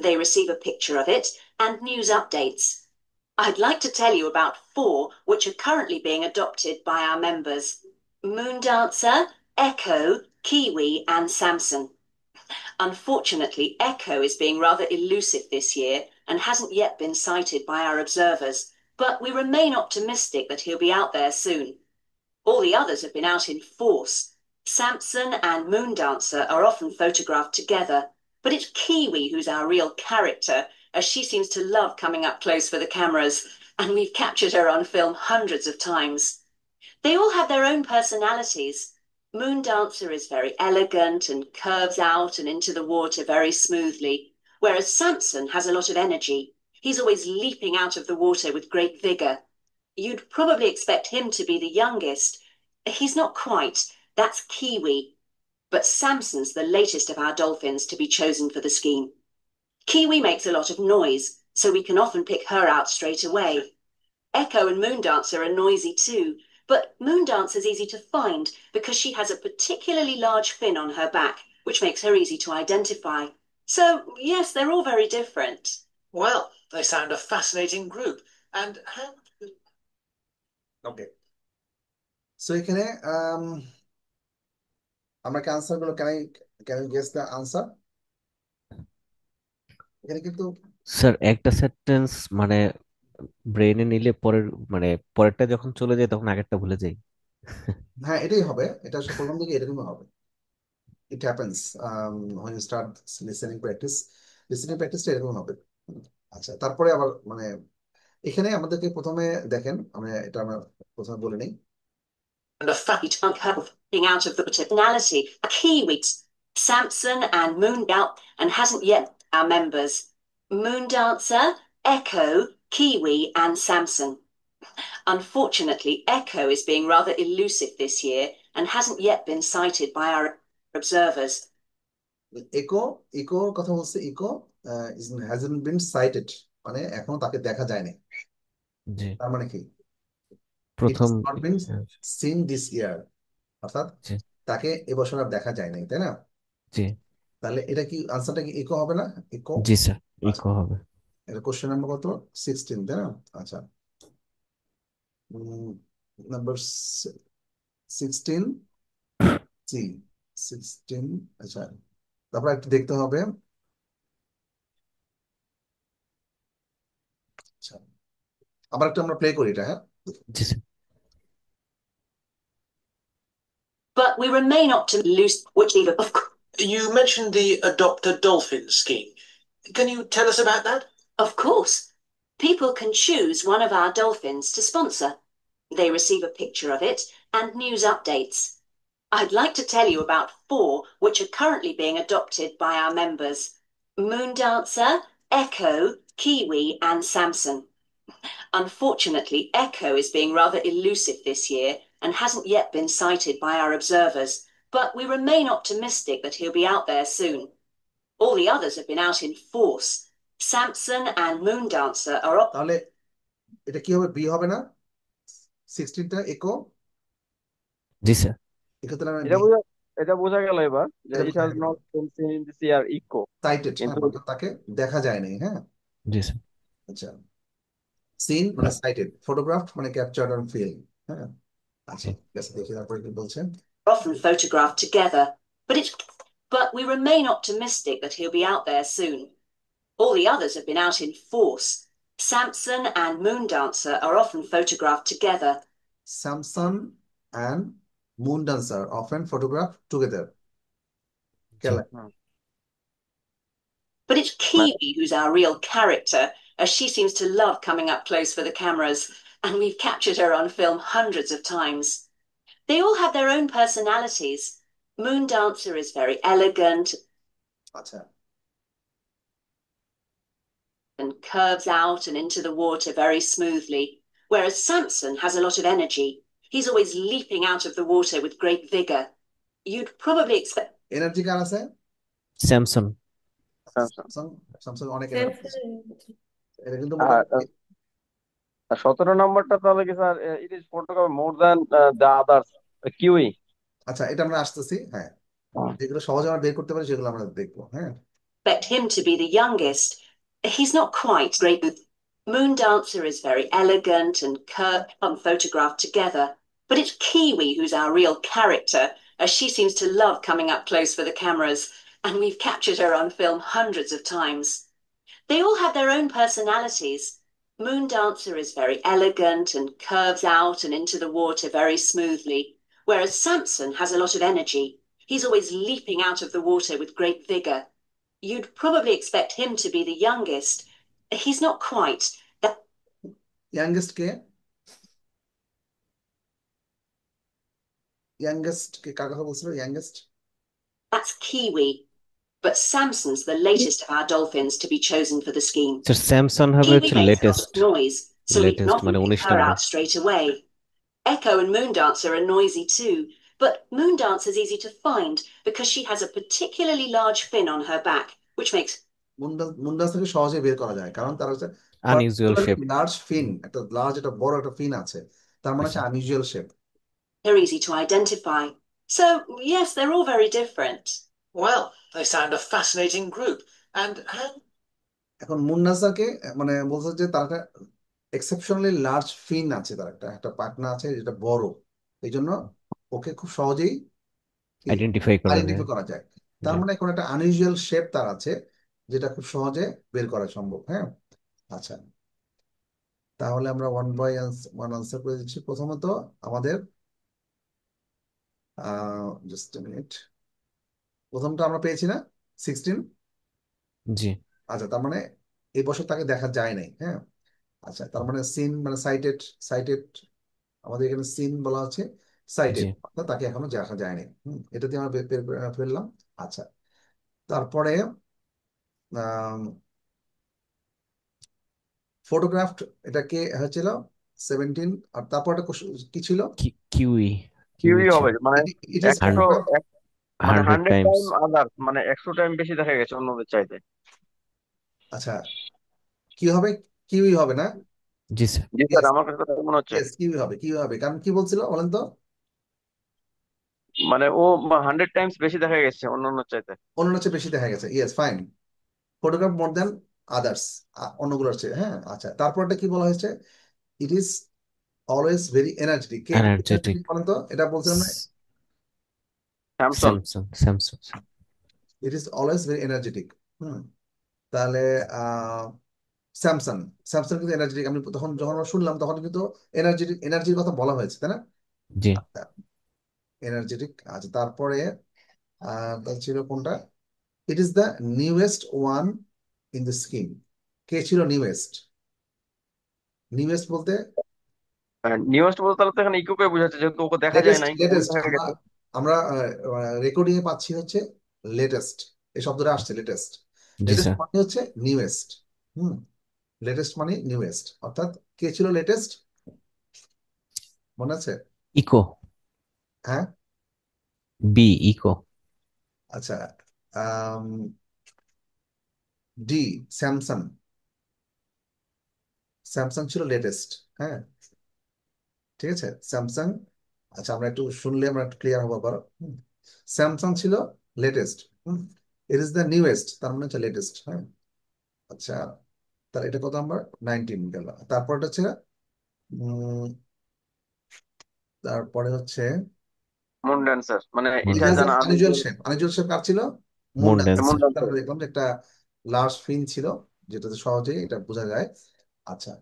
They receive a picture of it and news updates. I'd like to tell you about 4 which are currently being adopted by our members: Moondancer, Echo, Kiwi, and Samson. Unfortunately, Echo is being rather elusive this year and hasn't yet been sighted by our observers, but we remain optimistic that he'll be out there soon. All the others have been out in force. Samson and Moondancer are often photographed together, but it's Kiwi who's our real character, as she seems to love coming up close for the cameras, and we've captured her on film hundreds of times. They all have their own personalities. Moondancer is very elegant and curves out and into the water very smoothly, whereas Samson has a lot of energy. He's always leaping out of the water with great vigour. You'd probably expect him to be the youngest. He's not quite. That's Kiwi. But Samson's the latest of our dolphins to be chosen for the scheme. Kiwi makes a lot of noise, so we can often pick her out straight away. Echo and Moondancer are noisy too, but Moondancer's easy to find because she has a particularly large fin on her back, which makes her easy to identify. So, yes, they're all very different. Well, they sound a fascinating group. And how... okay, so এখানে আমরা কি answer গুলো can you guess the answer? এখানে কিন্তু sir একটা sentence মানে ব্রেনে নিলে পরের মানে পরেরটা যখন চলে যায় তখন আগেরটা ভুলে যাই। হ্যাঁ এটাই হবে, এটা প্রথম দিকে এরকমই হবে। It happens when you start listening practice এরকম হবে। আচ্ছা তারপরে আবার মানে এখানে আমাদেরকে প্রথমে দেখেন, এটা আমরা প্রথমে বলে নিই। And a fatty chunk coming out of the personality, a Kiwi, Samson and Moondancer, and hasn't yet our members: Moondancer, Echo, Kiwi, and Samson. Unfortunately, Echo is being rather elusive this year and hasn't yet been sighted by our observers. Echo ইকোর কথা বলছে, eco hasn't been sighted, মানে এখনো তাকে দেখা যায়নি। জি, তার মানে কি? It প্রথম। has not been seen this year, অর্থাৎ জি তাকে এবছর আর দেখা যায় নাই, তাই না? জি তাহলে এটা কি আনসারটা কি ইকো হবে না? ইকো। জি স্যার, আচ্ছা ইকো হবে। এটা কোশ্চেন নাম্বার কত? 16, তাই না? আচ্ছা নাম্বার 16 সি 16। আচ্ছা তারপর একটু দেখতে হবে। আচ্ছা আবার একটু আমরা প্লে করি এটা, হ্যাঁ। জি sir. But we remain optimistic, which even of course. You mentioned the Adopt a Dolphin scheme. Can you tell us about that? Of course. People can choose one of our dolphins to sponsor. They receive a picture of it and news updates. I'd like to tell you about 4 which are currently being adopted by our members: Moondancer, Echo, Kiwi, and Samson. Unfortunately, Echo is being rather elusive this year and hasn't yet been sighted by our observers, but we remain optimistic that he'll be out there soon. All the others have been out in force. Samson and Moondancer are up. তাহলে এটা কি হবে? B হবে না? 16টা eco, জি sir. এক্ষেত্রে আমরা এটা B, বোঝা এটা বোঝা গেল এবার যে এটা ইট বোঝা হ্যাজ গেল not been seen in this year Echo, sighted, হ্যাঁ, কিন্তু মানে তাকে দেখা যায় নাই, হ্যাঁ। জি স্যার। আচ্ছা, সিন মানে সাইটেড, ফটোগ্রাফ মানে ক্যাপচার্ড অন ফিল্ম, হ্যাঁ। আচ্ছা, জি। ঠিক আছে, দেখি তারপরে কি বলছে। Often photographed together, but we remain optimistic that he'll be out there soon. All the others have been out in force. Samson and Moondancer are often photographed together, Samson and Moondancer often photographed together. G. Kela. but it's Kiwi who's our real character, as she seems to love coming up close for the cameras, and we've captured her on film hundreds of times. They all have their own personalities. Moondancer is very elegant আচ্ছা, and curves out and into the water very smoothly, whereas Samson has a lot of energy. He's always leaping out of the water with great vigor. You'd probably expect energy কার আছে? Samson. Samsung. Samsung, Samsung অনেক energy, Samsung. এটা কিন্তু আর মোটামুটি। 17 নম্বরটা তাহলে কি স্যার, it is photograph more than the others, Kiwi. আচ্ছা, এটা আমরা আসতেছি, হ্যাঁ, যেগুলো সহজে আমরা বের করতে পারি সেগুলো আমরা দেখবো, হ্যাঁ। him to be the youngest. He's not quite great. Moondancer is very elegant and photographed together, but it's Kiwi who's our real character, as she seems to love coming up close for the cameras, and we've captured her on film hundreds of times. They all have their own personalities. Moondancer is very elegant and curves out and into the water very smoothly, whereas Samson has a lot of energy. He's always leaping out of the water with great vigor. You'd probably expect him to be the youngest. He's not quite. Youngest কে? Youngest কে কার কথা বলছিল? Youngest That's Kiwi. But Samson's the latest of our dolphins to be chosen for the scheme. Sir Samson হবে Kiwi হচ্ছে makes a lot latest. of noise, so we can latest often মানে pick 19 her number. out straight away. Echo and Moondancer are noisy too, but Moondancer's easy to find because she has a particularly large fin on her back, which makes Mundus থেকে সহজে বের করা যায়, কারণ তার হচ্ছে unusual shape. Large ফিন, একটা large, একটা বড় একটা ফিন আছে, তার মানে হচ্ছে unusual shape. her easy to identify. So, yes, they're all very different. Well, they sound a fascinating group. And how এখন মুন্নাসাকে মানে বলছে যে তার একটা এক্সেপশনালি লার্জ ফিন আছে, তার একটা একটা পাখনা আছে যেটা বড়, এই জন্য ওকে খুব সহজেই আইডেন্টিফাই করা যায়। আইডেন্টিফাই করা যায়। তার জি। মানে এখন একটা আনইউজুয়াল শেপ তার আছে, যেটা খুব সহজে বের করা সম্ভব, হ্যাঁ। আচ্ছা, তাহলে আমরা ওয়ান বাই ওয়ান আনসার করে দিচ্ছি। প্রথমত আমাদের জাস্ট মিনিট, প্রথমটা আমরা পেয়েছি না 16। জি। আচ্ছা, তার মানে এই বছর তাকে দেখা যায় নাই, হ্যাঁ। আচ্ছা, তার মানে সিন মানে সাইটেড, সাইটেড আমাদের এখানে সিন বলা হচ্ছে জি। সাইটেড, অর্থাৎ তাকে এখনো দেখা যায়নি। এটা দিয়ে আমরা ফেললাম। আচ্ছা, তারপরে ফটোগ্রাফড, এটা কে হয়েছিল 17, আর তারপর একটা কি ছিল? কিউই। কিউই হবে মানে ইট ইজ 100, ফটোগ্রাফ মানে 100 100 টাইমস। টাইম আদার্স, মানে 100 টাইম বেশি দেখা গেছে অন্যদের চাইতে। আচ্ছা, কি হবে? কিউই হবে না? জি স্যার। জি স্যার, ইয়েস, আমার কাছে তাই মনে হচ্ছে। ইয়েস, কিউই হবে, কিউই হবে, কারণ কি বলছিল বলেন তো? মানে ও 100 টাইমস বেশি দেখা গেছে অন্যান্য চাইতে। অন্যের চেয়ে বেশি দেখা গেছে, ইয়েস, ফাইন। ফটোগ্রাফ মোর দেন আদার্স, অন্যগুলোর চেয়ে, হ্যাঁ। আচ্ছা, তারপরটা কি বলা হয়েছে? ইট is always very energetic. K energetic. Energetic বলেন তো? এটা বলছিলাম না? Samson. Samson. Samson. It is always very energetic. তাহলে স্যামসাং, স্যামসাং কিন্তু এনার্জেটিক। আমি তখন যখন আমরা শুনলাম তখন কিন্তু এনার্জেটিক, এনার্জির কথা বলা হয়েছে, তাই না? জি। এনার্জেটিক। আচ্ছা, তারপরে তার ছিল কোনটা? It is the newest one in the scheme. কে ছিল নিউয়েস্ট? নিউয়েস্ট বলতে নিউজটা বলতে তাহলে তো এখানে ইকোকে বোঝাচ্ছে, যেহেতু ওকে দেখা যায় লেটেস্ট, নাই, ওই লেটেস্ট। দেখা আমরা গেছে। আমরা রেকর্ডিং এ পাচ্ছি হচ্ছে লেটেস্ট, এই শব্দটা আসছে লেটেস্ট। জি লেটেস্ট স্যার। মানে হচ্ছে নিউয়েস্ট। হুম, লেটেস্ট মানে নিউয়েস্ট, অর্থাৎ কে ছিল লেটেস্ট মনে আছে? ইকো। হ্যাঁ, বি ইকো। আচ্ছা, আম, ডি স্যামসাং। স্যামসাং ছিল লেটেস্ট। হ্যাঁ, ঠিক আছে, স্যামসাং। আচ্ছা, আমরা একটু শুনলে আমরা একটু ক্লিয়ার হবো আবার। স্যামসাং ছিল latest. It is the newest, তার মানে হচ্ছে লেটেস্ট। হ্যাঁ, আচ্ছা, তাহলে এটা কত নাম্বার? 19 গেল। তারপর হচ্ছে উম, তারপরে হচ্ছে মুন ড্যান্সার, মানে ইট এটা হ্যাজ যেন an unusual unusual. Shape. Unusual shape কার ছিল? Moon moon dancer. Moon dancer. Dancer. আমরা দেখলাম যে একটা লার্জ ফিন ছিল, যেটাতে সহজেই এটা বোঝা যায়। আচ্ছা,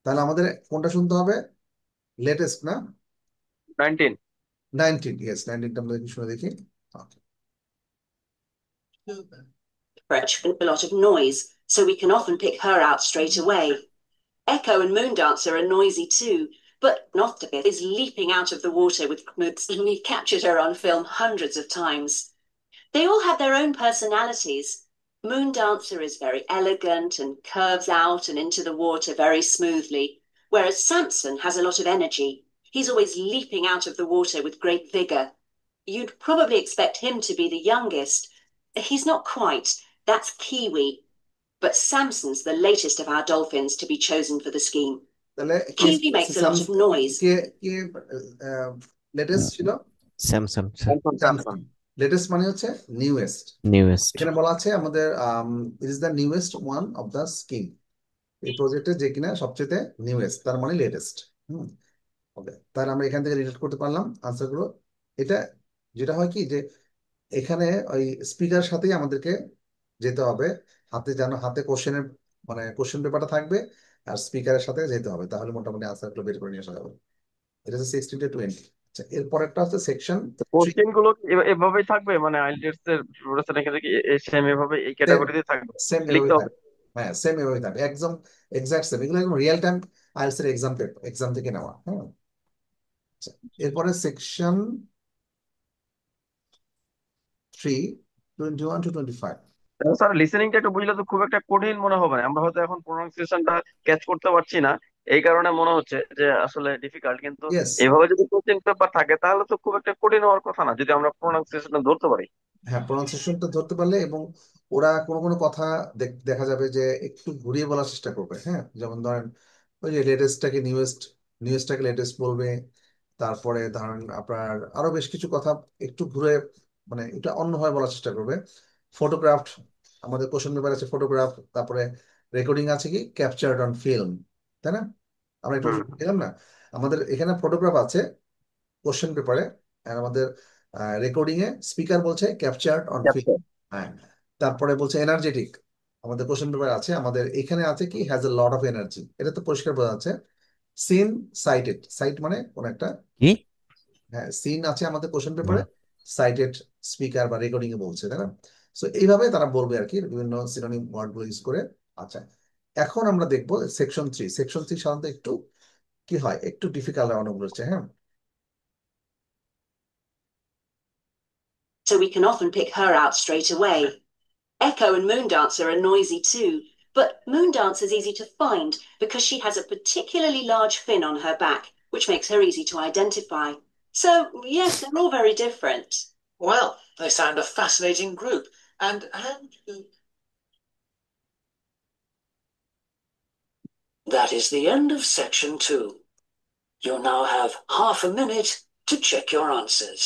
তাহলে আমাদের কোনটা শুনতে হবে? লেটেস্ট না? 19। 19, ইয়েস, 19টা আমরা দেখি, শুনে দেখি। Okay. A lot of noise, so we can often pick her out straight away. Echo and Moondancer are noisy too, but Noctopus is leaping out of the water with Kmuts, and we've captured her on film hundreds of times. They all have their own personalities. Moondancer is very elegant and curves out and into the water very smoothly, whereas Samson has a lot of energy. He's always leaping out of the water with great vigour. You'd probably expect him to be the youngest. He's not quite. That's Kiwi. But Samson's the latest of our dolphins to be chosen for the scheme. তাহলে কে Kiwi makes a lot of noise. কে কে latest ছিল? Samsung Samson Samsung. Latest মানে হচ্ছে newest. Newest. এখানে বলা আছে আমাদের it is the newest one of the scheme. এই প্রজেক্টে যে কিনা সবচেয়ে নিউয়েস্ট, তার মানে লেটেস্ট। হুম, ওকে, তাহলে আমরা এখান থেকে রিলেট করতে পারলাম আনসার গুলো। এটা যেটা হয় কি, যে এখানে ওই স্পিকার সাথেই আমাদেরকে যেতে হবে, হাতে যেন হাতে কোশ্চেনের মানে কোশ্চেন পেপারটা থাকবে, আর স্পিকারের সাথে যেতে হবে, তাহলে মোটামুটি আনসার গুলো বের করে নিয়ে আসা যাবে। এটা হচ্ছে 16 to 20। আচ্ছা, এরপর একটা হচ্ছে সেকশন 3। কোশ্চেন গুলো কি এভাবেই থাকবে, মানে আইএলটিএস এর প্রিপারেশন এখানে কি সেম এভাবে এই সেম, ক্যাটাগরিতে থাকবে? সেম এভাবে লিখতে হবে। থাকবে। হ্যাঁ, সেম এভাবে থাকবে, একদম এক্সাক্ট সেম। এগুলো একদম রিয়েল টাইম আইএলটিএস এর এক্সাম পেপার, এক্সাম থেকে নেওয়া। হ্যাঁ, আচ্ছা, এরপরে সেকশন 3, 21 to 25। স্যার লিসেনিংটা একটু বুঝলে তো খুব একটা কঠিন মনে হবে না, আমরা হয়তো এখন প্রোনাউন্সিয়েশনটা ক্যাচ করতে পারছি না, এই কারণে মনে হচ্ছে যে আসলে ডিফিকাল্ট, কিন্তু ইয়েস। এইভাবে যদি কোশ্চেন পেপার থাকে তাহলে তো খুব একটা কঠিন হওয়ার কথা না, যদি আমরা প্রোনাউন্সিয়েশনটা ধরতে পারি। হ্যাঁ, প্রনাউন্সিয়েশনটা ধরতে পারলে, এবং ওরা কোনো কোনো কথা দেখা যাবে যে একটু ঘুরিয়ে বলার চেষ্টা করবে। হ্যাঁ, যেমন ধরেন ওই যে লেটেস্টটাকে নিউয়েস্ট, নিউয়েস্টটাকে লেটেস্ট বলবে। তারপরে ধরেন আপনার আরো বেশ কিছু কথা একটু ঘুরে, মানে এটা অন্যভাবে বলার চেষ্টা করবে। ফটোগ্রাফ, আমাদের কোশ্চেন পেপার আছে ফটোগ্রাফ, তারপরে রেকর্ডিং আছে কি ক্যাপচার্ড অন ফিল্ম, তাই না? আমরা একটু হুম। দিলাম না, আমাদের এখানে ফটোগ্রাফ আছে কোশ্চেন পেপারে, আর আমাদের রেকর্ডিং এ স্পিকার বলছে ক্যাপচার্ড অন ফিল্ম। আচ্ছা। হ্যাঁ, তারপরে বলছে এনার্জেটিক, আমাদের কোশ্চেন পেপার আছে, আমাদের এখানে আছে কি has a lot of energy. এটা তো পরিষ্কার বোঝা যাচ্ছে। সিন সাইটেড, সাইট মানে কোন একটা, কি? হ্যাঁ, সিন আছে আমাদের কোশ্চেন পেপারে, সাইটেড স্পিকার বা রেকর্ডিং এ বলছে, তাই না? সো এইভাবে তারা বলবে আর কি, বিভিন্ন সিনোনিম ওয়ার্ড গুলো ইউজ করে। আচ্ছা, এখন আমরা দেখবো সেকশন 3। সেকশন 3 সাধারণত একটু কি হয়, একটু ডিফিকাল্ট অনেকগুলো হচ্ছে। হ্যাঁ, So we can often pick her out straight away. Echo and Moondancer are noisy too, but Moondancer's easy to find because she has a particularly large fin on her back, which makes her easy to identify. So, yes, they're all very different. Well, they sound a fascinating group. And That is the end of section 2. You now have half a minute to check your answers.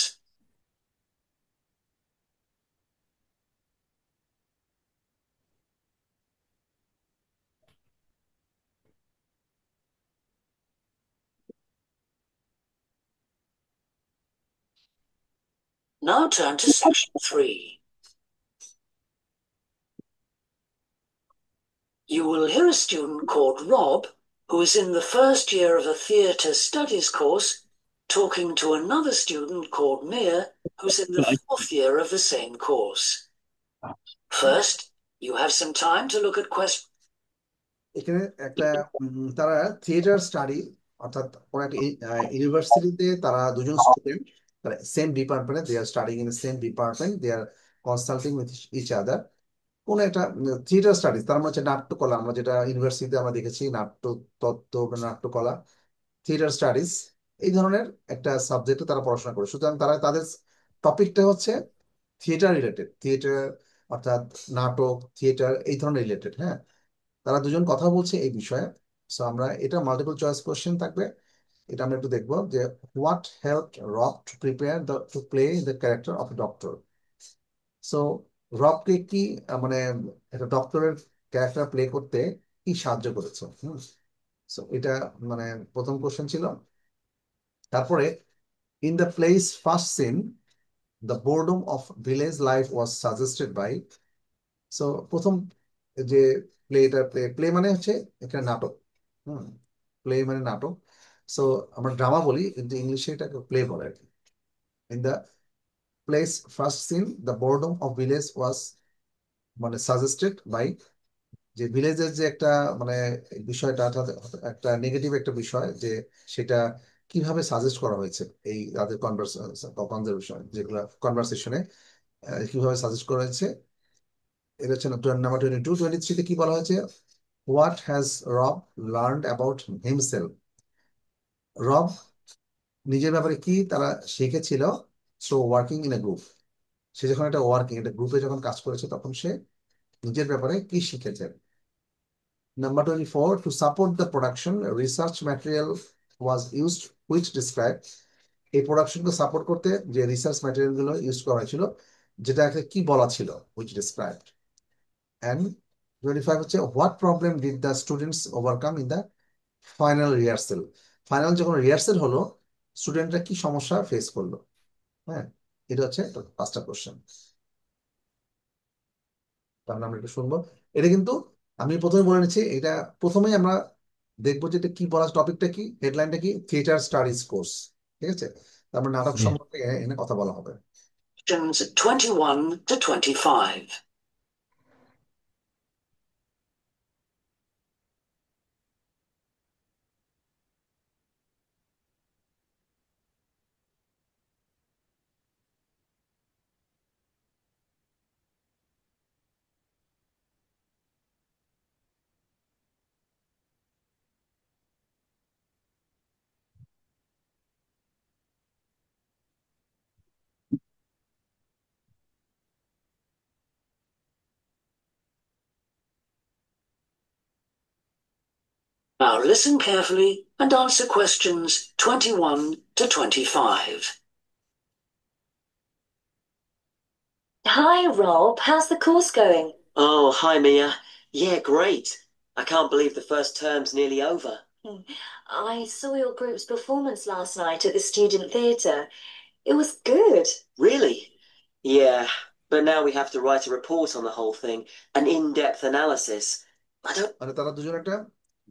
Now turn to section 3. You will hear a student called Rob, who is in the first year of a theatre studies course, talking to another student called Mir, who's in the fourth year of the same course. First, you have some time to look at questions. এখানে একটা তারা theatre study, অর্থাৎ কোন একটা ইউনিভার্সিটিতে তারা দুজন student, তারা সেম ডিপার্টমেন্টে, they are studying in same department, they are consulting with each other. কোন একটা থিয়েটার স্টাডিজ, তার মানে হচ্ছে নাট্যকলা, আমরা যেটা ইউনিভার্সিটিতে আমরা দেখেছি নাট্য তত্ত্ব বা নাট্যকলা, থিয়েটার স্টাডিজ, এই ধরনের একটা সাবজেক্টে তারা পড়াশোনা করে। সুতরাং তারা তাদের টপিকটা হচ্ছে থিয়েটার রিলেটেড, থিয়েটার অর্থাৎ নাটক, থিয়েটার, এই ধরনের রিলেটেড। হ্যাঁ, তারা দুজন কথা বলছে এই বিষয়ে। সো আমরা এটা মাল্টিপল চয়েস কোশ্চেন থাকবে, এটা আমরা একটু দেখবো যে হোয়াট হেল্প রব to prepare to play the character of doctor. So রবকে কি মানে একটা ডক্টরের ক্যারেক্টার প্লে করতে কি সাহায্য করেছে। সো এটা মানে প্রথম কোশ্চেন ছিল। তারপরে in the place first seen the boredom of village life was suggested by. So প্রথম যে প্লেটা, প্লে মানে হচ্ছে একটা নাটক। হুম, প্লে মানে নাটক। সো আমরা ড্রামা বলি, কিন্তু ইংলিশে এটাকে প্লে বলে আর কি। In the place first seen the boredom of village ওয়াজ মানে সাজেস্টেড বাই, যে ভিলেজের যে একটা মানে বিষয়টা অর্থাৎ একটা নেগেটিভ একটা বিষয়, যে সেটা কিভাবে সাজেস্ট করা হয়েছে এই তাদের কনভারসেশন যেগুলো কনভারসেশনে কিভাবে সাজেস্ট করা হয়েছে। এটা হচ্ছে নাম্বার 22। 23-তে কি বলা হয়েছে, what has Rob learned about himself. Rob নিজের ব্যাপারে কি তারা শিখেছিল so working in a group. সে যখন একটা একটা গ্রুপে যখন কাজ করেছে তখন সে নিজের ব্যাপারে কি শিখেছে। Number 24, to support the production, research material was used which described, এই প্রোডাকশনকে সাপোর্ট করতে যে রিসার্চ ম্যাটেরিয়াল গুলো ইউজ করা হয়েছিল যেটাকে কি বলা ছিল, which described. And 25 হচ্ছে what problem did the students overcome in the final rehearsal. Final যখন রিহার্সেল হলো স্টুডেন্টরা কি সমস্যা ফেস করলো। হ্যাঁ, এটা হচ্ছে পাঁচটা কোশ্চেন। তাহলে আমরা একটু শুনবো। এটা কিন্তু আমি প্রথমে বলে নিচ্ছি, এটা প্রথমেই আমরা দেখবো যে এটা কি বলা, টপিকটা কি, হেডলাইনটা কি, থিয়েটার স্টাডিজ কোর্স। ঠিক আছে, তারপর নাটক জি। সম্পর্কে এখানে কথা বলা হবে। Questions 21 to 25. Now listen carefully and answer questions 21 to 25. Hi, Rob. How's the course going? Oh, hi, Mia. Yeah, great. I can't believe the first term's nearly over. I saw your group's performance last night at the Student Theatre. It was good. Really? Yeah, but now we have to write a report on the whole thing, an in-depth analysis. I don't. মানে তারা দুজন একটা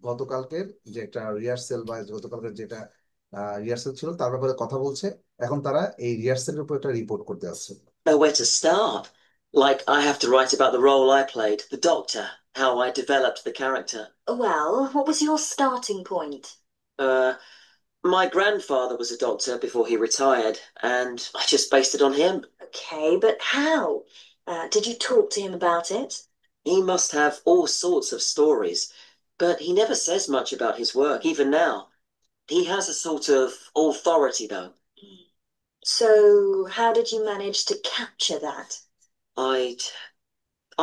গতকালকের যে একটা rehearsal বা গতকালকের যেটা রিহার্সেল ছিল তার ব্যাপারে কথা বলছে। এখন তারা এই রিহার্সেলের উপর একটা রিপোর্ট করতে আসছে। know where to start. Like, I have to write about the role I played, the doctor, how I developed the character. Well, what was your starting point? Uh, my grandfather was a doctor before he retired, and I just based it on him. Okay, but how? Did you talk to him about it? He must have all sorts of stories, but he never says much about his work, even now. He has a sort of authority, though. So, how did you manage to capture that? I'd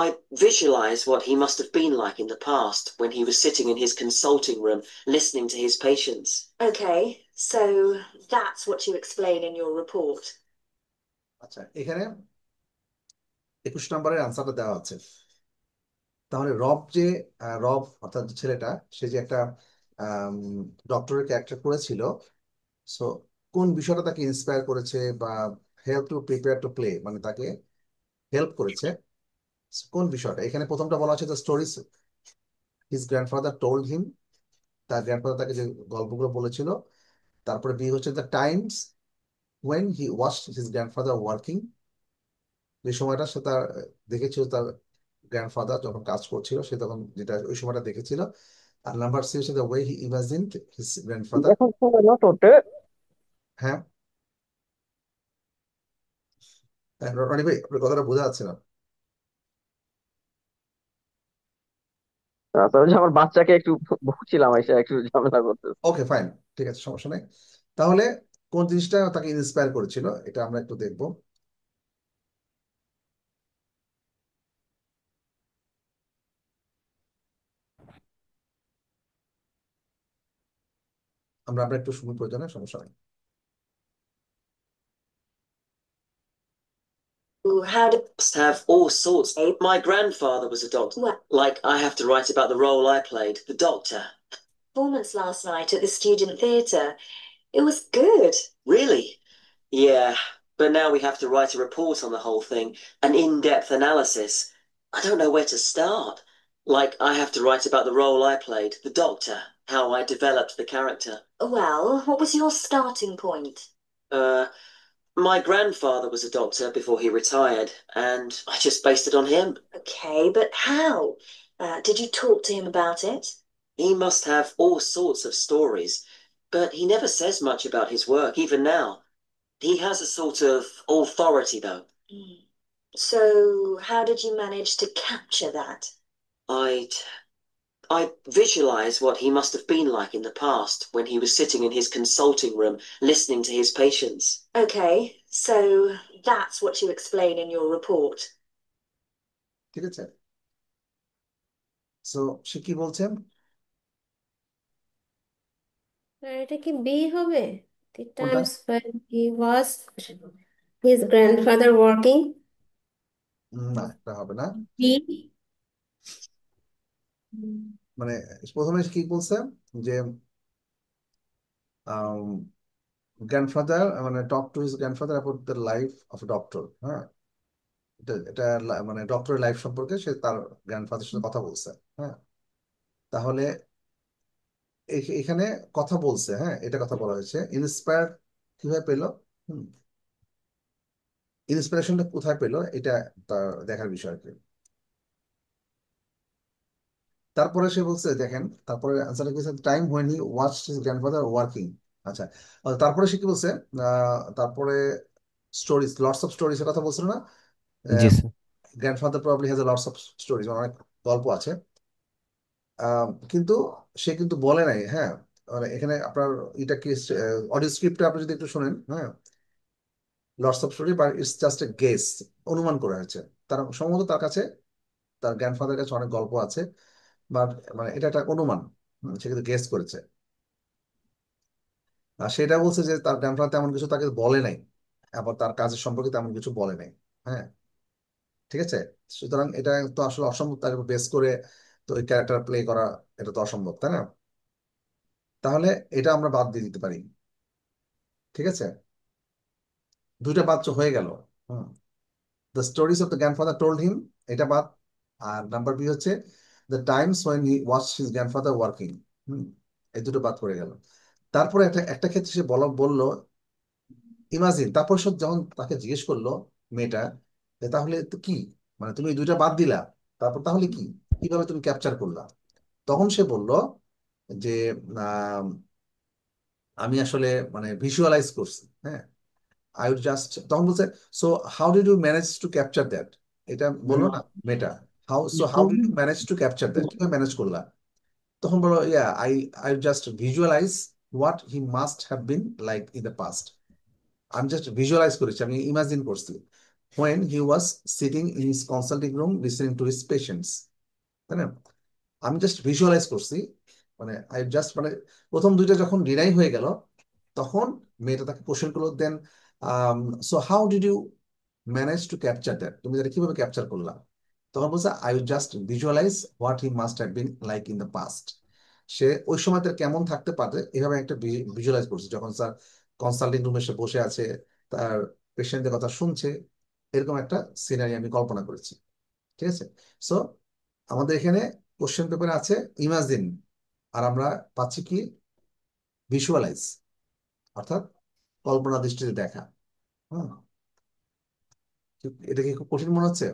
I visualize what he must have been like in the past when he was sitting in his consulting room listening to his patients. Okay, so that's what you explain in your report. আচ্ছা, এখানে 21 নম্বরের আনসারটা দেওয়া আছে। তাহলে রব যে রব অর্থাৎ যে ছেলেটা, সে যে একটা ডক্টরের ক্যারেক্টার করেছিল, সো কোন বিষয়টা তাকে ইন্সপায়ার করেছে বা help to prepare to play মানে তাকে হেল্প করেছে, কোন বিষয়টা। এখানে প্রথমটা বলা হচ্ছে the stories his grandfather told him, তার গ্র্যান্ডফাদার তাকে যে গল্পগুলো বলেছিল। তারপরে বি হচ্ছে the times when he watched his grandfather working, যে সময়টা সে তার দেখেছিল তার গ্র্যান্ডফাদার যখন কাজ করছিল, সে তখন যেটা ওই সময়টা দেখেছিল। আর নাম্বার সি হচ্ছে the way he imagined his grandfather. হ্যাঁ, রনি ভাই আপনার কথাটা বোঝা যাচ্ছে না। আচ্ছা, ওই যে আমার বাচ্চাকে একটু বকছিলাম, এসে একটু ঝামেলা করতে। ওকে ফাইন, ঠিক আছে, সমস্যা নেই। তাহলে কোন জিনিসটা তাকে ইন্সপায়ার করেছিল এটা আমরা একটু দেখবো। আমরা আমরা একটু সময় প্রয়োজনে, সমস্যা নেই। How did have all sorts. My grandfather was a doctor. Well, Like, I have to write about the role I played, the doctor. performance last night at the student theatre. It was good. Really? Yeah, but now we have to write a report on the whole thing, an in-depth analysis. I don't know where to start. Like, I have to write about the role I played, the doctor, how I developed the character. Well, what was your starting point? Uh, my grandfather was a doctor before he retired, and I just based it on him. Okay, but how? Did you talk to him about it? He must have all sorts of stories, but he never says much about his work, even now. He has a sort of authority, though. Hmm. So, how did you manage to capture that? I I visualize what he must have been like in the past when he was sitting in his consulting room listening to his patients. Okay, so that's what you explain in your report. ঠিক আছে, so সে কি বলছেন? এটা কি B হবে? The কোনটা? times when he was his grandfather working. না, এটা হবে না। B. মানে প্রথমে কি বলছে যে গ্র্যান্ডফাদার, মানে talk to his grandfather about the life of doctor. হ্যাঁ, এটা এটা মানে ডক্টরের লাইফ সম্পর্কে সে তার গ্র্যান্ডফাদারের সাথে কথা বলছে। হ্যাঁ, তাহলে এখানে কথা বলছে, হ্যাঁ এটা কথা বলা হয়েছে। ইন্সপায়ার কিভাবে পেলো, ইন্সপিরেশনটা কোথায় পেলো, এটা তার দেখার বিষয় আর কি। তারপরে সে বলছে, দেখেন তারপরে আনসার লিখেছে time when he watched his grandfather working. আচ্ছা, তারপরে সে কি বলছে, তারপরে স্টোরিজ, লটস অফ স্টোরিজ এর কথা বলছিল না? জি sir. Grandfather probably has lots of stories, অনেক গল্প আছে। কিন্তু সে কিন্তু বলে নাই। হ্যাঁ, মানে এখানে আপনার এটা কি, অডিও স্ক্রিপ্টটা আপনি যদি একটু শোনেন, হ্যাঁ, lots of story but it's just a guess, অনুমান করা হয়েছে। তার সম্ভবত তার কাছে, তার গ্র্যান্ডফাদারের কাছে অনেক গল্প আছে, বাট মানে এটা একটা অনুমান, সে কিন্তু গেস করেছে। আর সেটা বলছে যে তার গ্র্যান্ডফাদার তেমন কিছু তাকে বলে নাই, আবার তার কাজের সম্পর্কে তেমন কিছু বলে নাই। হ্যাঁ, ঠিক আছে। সুতরাং এটা তো আসলে অসম্ভব, তার উপর বেস করে তো ওই ক্যারেক্টার প্লে করা, এটা তো অসম্ভব, তাই না? তাহলে এটা আমরা বাদ দিয়ে দিতে পারি, ঠিক আছে। দুইটা বাদ তো হয়ে গেল। Hmm, the stories of the grandfather told him, এটা বাদ। আর নাম্বার বি হচ্ছে the times when he watch his grandfather working. Hmm, এই দুটো বাদ পড়ে গেল। তারপরে একটা একটা ক্ষেত্রে সে বললো ইমাজিন। তারপর সব যখন তাকে জিজ্ঞেস করলো মেয়েটা, যে তাহলে তো কি, মানে তুমি এই দুইটা বাদ দিলা, তারপর তাহলে কি, কিভাবে তুমি ক্যাপচার করলা? তখন সে বলল যে আম, আমি আসলে মানে ভিজুয়ালাইজ করছি। হ্যাঁ, আই উড জাস্ট, তখন বলছে so how did you manage to capture that, এটা বললো না মেয়েটা। How did you manage to capture that, কিভাবে ম্যানেজ করলা? তখন বললো yeah I just visualise what he must have been like in the past. আমি জাস্ট ভিজুয়ালাইজ করেছি, আমি ইমাজিন করছি when he was sitting in his consulting room listening to his patients, তাই না? আমি জাস্ট ভিজুয়ালাইজ করছি, মানে আই জাস্ট, মানে প্রথম দুইটা যখন ডিনাই হয়ে গেল, তখন মেয়েটা তাকে কোশ্চেন করলো, then so how did you manage to capture that, তুমি এটা কিভাবে ক্যাপচার করলা? তখন বলছে I just visualise what he must have been like in the past. সে ওই সময় তার কেমন থাকতে পারে এভাবে একটা ভিজুয়ালাইজ করছে, যখন স্যার কনসাল্টিং রুমে সে বসে আছে, তার পেশেন্টদের কথা শুনছে, এরকম একটা সিনারি আমি কল্পনা করেছি। ঠিক আছে, সো আমাদের এখানে কোশ্চেন পেপারে আছে ইমাজিন, আর আমরা পাচ্ছি কি ভিজুয়ালাইজ, অর্থাৎ কল্পনা দৃষ্টিতে দেখা। হ্যাঁ, এটা কি খুব কঠিন মনে হচ্ছে?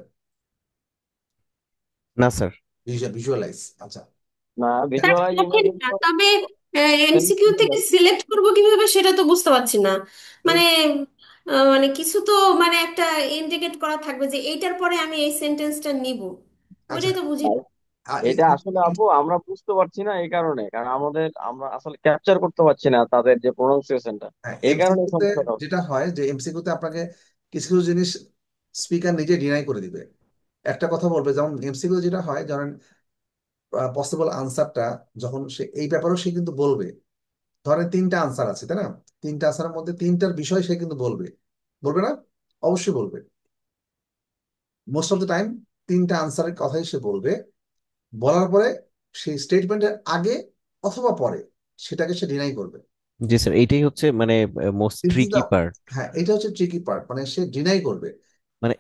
না স্যার। ভিজুয়ালাইজ, আচ্ছা। না, তার ভিজুয়ালাইজ কঠিন ইমেজিং না, তো তবে এমসিকিউ থেকে সিলেক্ট করব কিভাবে সেটা তো বুঝতে পারছি না। মানে মানে কিছু তো মানে একটা ইন্ডিকেট করা থাকবে যে এইটার পরে আমি এই সেন্টেন্সটা নিব, আচ্ছা, ওইটাই তো বুঝি না। এটা আসলে আপু আমরা বুঝতে পারছি না, এই কারণে কারণ আমরা আসলে ক্যাপচার করতে পারছি না তাদের যে প্রোনাউন্সিয়েশনটা, এই কারণে এমসিকিউতে সমস্যাটা হচ্ছে। যেটা হয় যে এমসিকিউতে আপনাকে কিছু কিছু জিনিস স্পিকার নিজে ডিনাই করে দিবে, একটা কথা বলবে। যেমন এমসিকিউ যেটা হয়, ধরেন পসিবল আনসারটা যখন সে এই ব্যাপারেও সে কিন্তু বলবে, ধরেন তিনটা আনসার আছে, তাই না? তিনটা আনসারের মধ্যে তিনটার বিষয় সে কিন্তু বলবে, বলবে না? অবশ্যই বলবে। মোস্ট অফ দ্য টাইম তিনটা আনসারের কথাই সে বলবে। বলার পরে সেই স্টেটমেন্টের আগে অথবা পরে সেটাকে সে ডিনাই করবে। জি স্যার, এইটাই হচ্ছে মানে most this is tricky the, part. হ্যাঁ এটা হচ্ছে ট্রিকি পার্ট, মানে সে ডিনাই করবে। মানে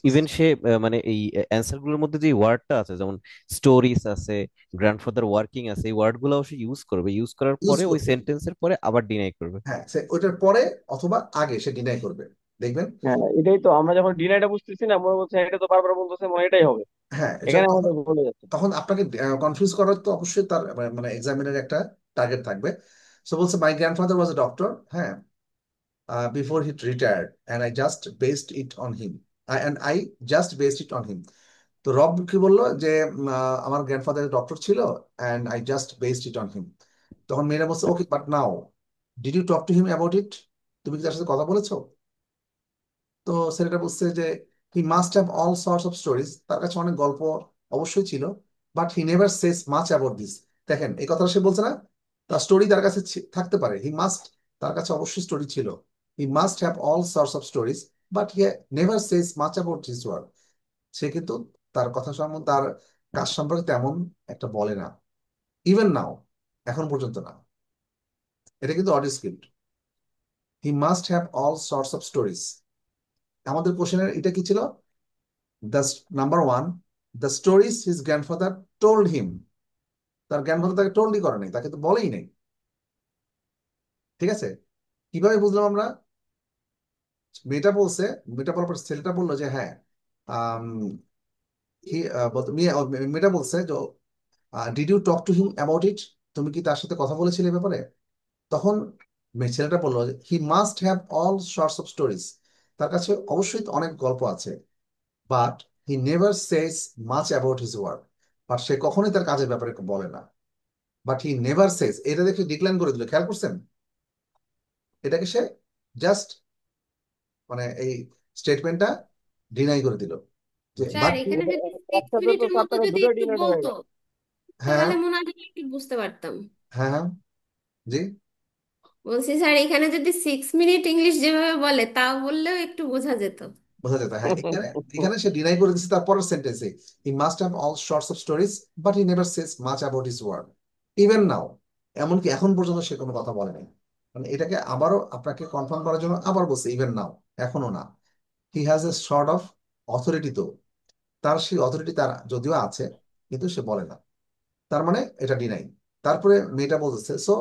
ইভেন সে মানে এই অ্যান্সার গুলোর মধ্যে যে ওয়ার্ডটা আছে, যেমন স্টোরিজ আছে, গ্র্যান্ডফাদার ওয়ার্কিং আছে, এই ওয়ার্ড গুলো সে ইউজ করবে, ইউজ করার ইউজ পরে ওই করবে, সেন্টেন্সের পরে আবার ডিনাই করবে। হ্যাঁ সে ওইটার পরে অথবা আগে সে ডিনাই করবে, দেখবেন। হ্যাঁ, এটাই তো আমরা যখন ডিনাইটা বুঝতেছি না, মনে হচ্ছে এটা তো বারবার বলতেছে, মনে হয় এটাই হবে। হ্যাঁ এটা এখানে তখন, আমাদের ভুলে যাচ্ছে। তখন আপনাকে কনফিউজ করার তো অবশ্যই তার মানে এক্সামিনের একটা টার্গেট থাকবে। সো বলছে my grandfather was a doctor, হ্যাঁ, before he retired, and I just based it on him. And I just based it on him. তো রব কি বললো যে আমার গ্র্যান্ডফাদার ডক্টর ছিল, and I just based it on him. তখন মেয়েরা বলছে okay, but now did you talk to him about it? তুমি কি তার সাথে কথা বলেছো? তো ছেলেটা বলছে যে হি must have all sorts of stories, তার কাছে অনেক গল্প অবশ্যই ছিল, but he never says much about this. দেখেন এই কথাটা সে বলছে না, তার স্টোরি তার কাছে থাকতে পারে, হি মাস্ট, তার কাছে অবশ্যই স্টোরি ছিল, he must have all sorts of stories, but he never says much about this work. সে কিন্তু তার কথা সম্বন্ধে, তার কাজ সম্পর্কে তেমন একটা বলে না, ইভেন নাও, এখন পর্যন্ত না। এটা কিন্তু audio script. He must have all sorts of stories. আমাদের কোশ্চেনের এটা কি ছিল? The number one, the stories his grandfather told him. তার গ্র্যান্ডফাদার তাকে টোল্ডই করে নাই, তাকে তো বলেই নাই। ঠিক আছে, কিভাবে বুঝলাম আমরা? মেয়েটা বলছে, মেয়েটা বলার পর ছেলেটা বললো যে হ্যাঁ, আম, মেয়েটা বলছে যে did you talk to him about it? তুমি কি তার সাথে কথা বলেছিলে এই ব্যাপারে? তখন ছেলেটা বললো he must have all sorts of stories, তার কাছে অবশ্যই অনেক গল্প আছে, but he never says much about his work, but সে কখনোই তার কাজের ব্যাপারে বলে না। বাট হি নেভার সেজ, এটা দেখে ডিক্লাইন করে দিল, খেয়াল করছেন? এটাকে সে জাস্ট মানে এই স্টেটমেন্টটা ডিনাই করে দিল যে স্যার বাট। এখানে যদি সিক্স একসাথে তো মিনিটের মতো চারটাকে যদি দুটো একটু ডিনাইট হয়ে বলতো, গেল। হ্যাঁ, তাহলে মনে হয় একটু বুঝতে পারতাম। হ্যাঁ, হ্যাঁ, জি, বলছি স্যার এখানে যদি 6 মিনিট ইংলিশ যেভাবে বলে তাও বললেও একটু বোঝা যেত। বোঝা যেত। হ্যাঁ, এখানে এখানে সে ডিনাই করে দিচ্ছে তার পরের সেন্টেন্সে, হি must have all sorts of stories but he never says much about his work, even নাও, এমনকি এখন পর্যন্ত সে কোনো কথা বলে নাই। মানে এটাকে আবারও আপনাকে কনফার্ম করার জন্য আবার বলছে ইভেন নাও, এখনো না। He has a sort of authority, তো তার সেই অথরিটি তার যদিও আছে, কিন্তু সে বলে না, তার মানে এটা ডিনাই। তারপরে মেয়েটা বলতেছে so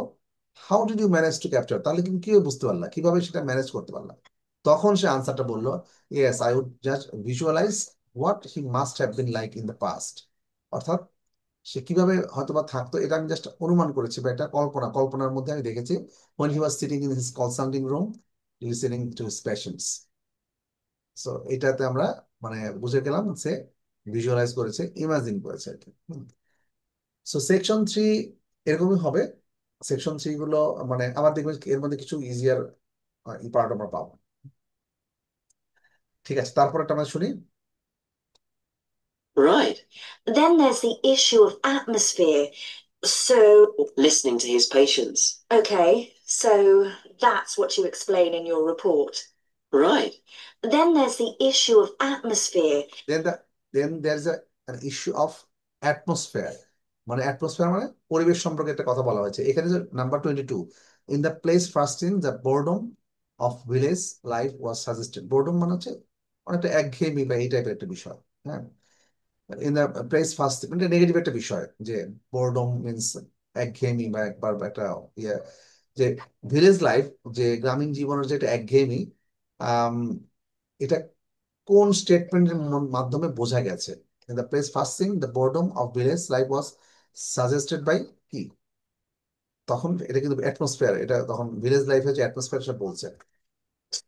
how did you manage to capture, তাহলে তুমি কিভাবে বুঝতে পারলা, কিভাবে সেটা ম্যানেজ করতে পারলা? তখন সে আনসারটা বললো yes I would just visualise what he must have been like in the past. অর্থাৎ সে কিভাবে হয়তোবা থাকতো এটা আমি জাস্ট অনুমান করেছি, বা এটা কল্পনা, কল্পনার মধ্যে আমি দেখেছি when he was sitting in his consulting room listening to his patients. So এটাতে আমরা মানে বুঝে গেলাম সে ভিজুয়ালাইজ করেছে, ইমাজিন করেছে আর কি। সো সেকশন 3 এরকমই হবে। সেকশন 3 গুলো মানে আমার দেখবেন এর মধ্যে কিছু ইজিয়ার পার্ট আমরা পাবো। ঠিক আছে, তারপর একটা আমরা শুনি। Right. Then there's the issue of atmosphere. So, Listening to his patients. okay, so that's what you explain in your report. Right. Then there's the issue of atmosphere. Then the then there is an issue of atmosphere. মানে atmosphere মানে পরিবেশ সম্পর্কে একটা কথা বলা হয়েছে এখানে। যে number 22, in the place first in the boredom of village life was suggested. Boredom মানে হচ্ছে অনেকটা একঘেয়েমি বা এই টাইপের একটা বিষয়। হ্যাঁ, ইন দ্য প্লেস ফার্স্ট মানে নেগেটিভ একটা বিষয়, যে বোর্ডম মিনস একঘেয়েমি বা একবার বা একটা ইয়ে, যে ভিলেজ লাইফ, যে গ্রামীণ জীবনের যে একটা একঘেয়েমি, আম, এটা কোন স্টেটমেন্টের মাধ্যমে বোঝা গেছে? In the place first seen the boredom of village life was suggested by কি? তখন এটা কিন্তু অ্যাটমসফিয়ার, এটা তখন ভিলেজ লাইফের যে অ্যাটমসফিয়ার সে বলছে।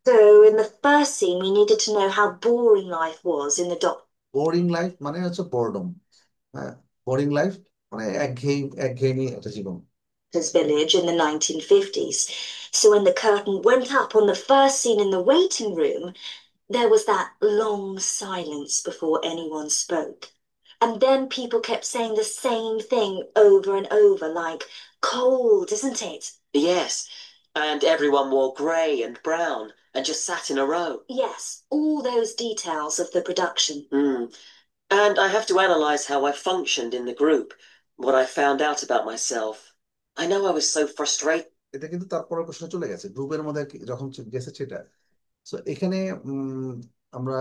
So, in the first scene, we needed to know how boring life was in the boring life মানে হচ্ছে বোর্ডম। হ্যাঁ, বোরিং লাইফ মানে একঘেয়েমি একটা জীবন। doctor's village in the 1950s. So, when the curtain went up on the first scene in the waiting room, there was that long silence before anyone spoke. And then people kept saying the same thing over and over, like, cold, isn't it? Yes, and everyone wore grey and brown and just sat in a row. Yes, all those details of the production. And I have to analyze how I functioned in the group, what I found out about myself. I know I was so frustrated. এটা কিন্তু তারপরে প্রশ্ন চলে গেছে গ্রুপের মধ্যে যখন গেছে সেটা। তো এখানে আমরা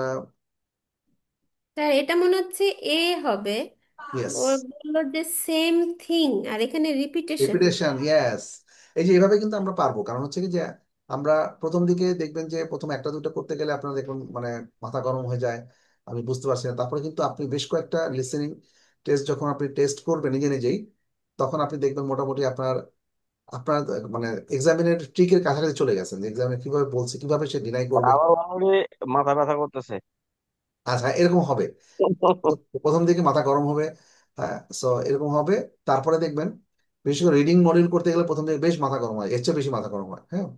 স্যার এটা মনে হচ্ছে এ হবে। ইয়েস, ওর বললো যে সেম থিং, আর এখানে রিপিটেশন। Repetition, yes. এই যে এভাবে কিন্তু আমরা পারবো, কারণ হচ্ছে কি যে আমরা প্রথম দিকে দেখবেন যে প্রথম একটা দুটো করতে গেলে আপনারা দেখবেন মানে মাথা গরম হয়ে যায়, আমি বুঝতে পারছি না। তারপরে কিন্তু আপনি বেশ কয়েকটা লিসেনিং টেস্ট যখন আপনি টেস্ট করবেন নিজে নিজেই, তখন আপনি দেখবেন মোটামুটি আপনার আপনার মানে এক্সামিনের ট্রিকের কাছাকাছি চলে গেছেন, যে এক্সামে কিভাবে বলছে, কিভাবে সে ডিনাই করবে। আমার অলরেডি মাথা ব্যথা করতেছে। আচ্ছা, এরকম হবে। প্রথম দিকে মাথা গরম হবে, হ্যাঁ, সো এরকম হবে। তারপরে দেখবেন বিশেষ করে রিডিং মডিউল করতে গেলে প্রথম দিকে বেশ মাথা গরম হয়, এর চেয়ে বেশি মাথা গরম হয়, হ্যাঁ।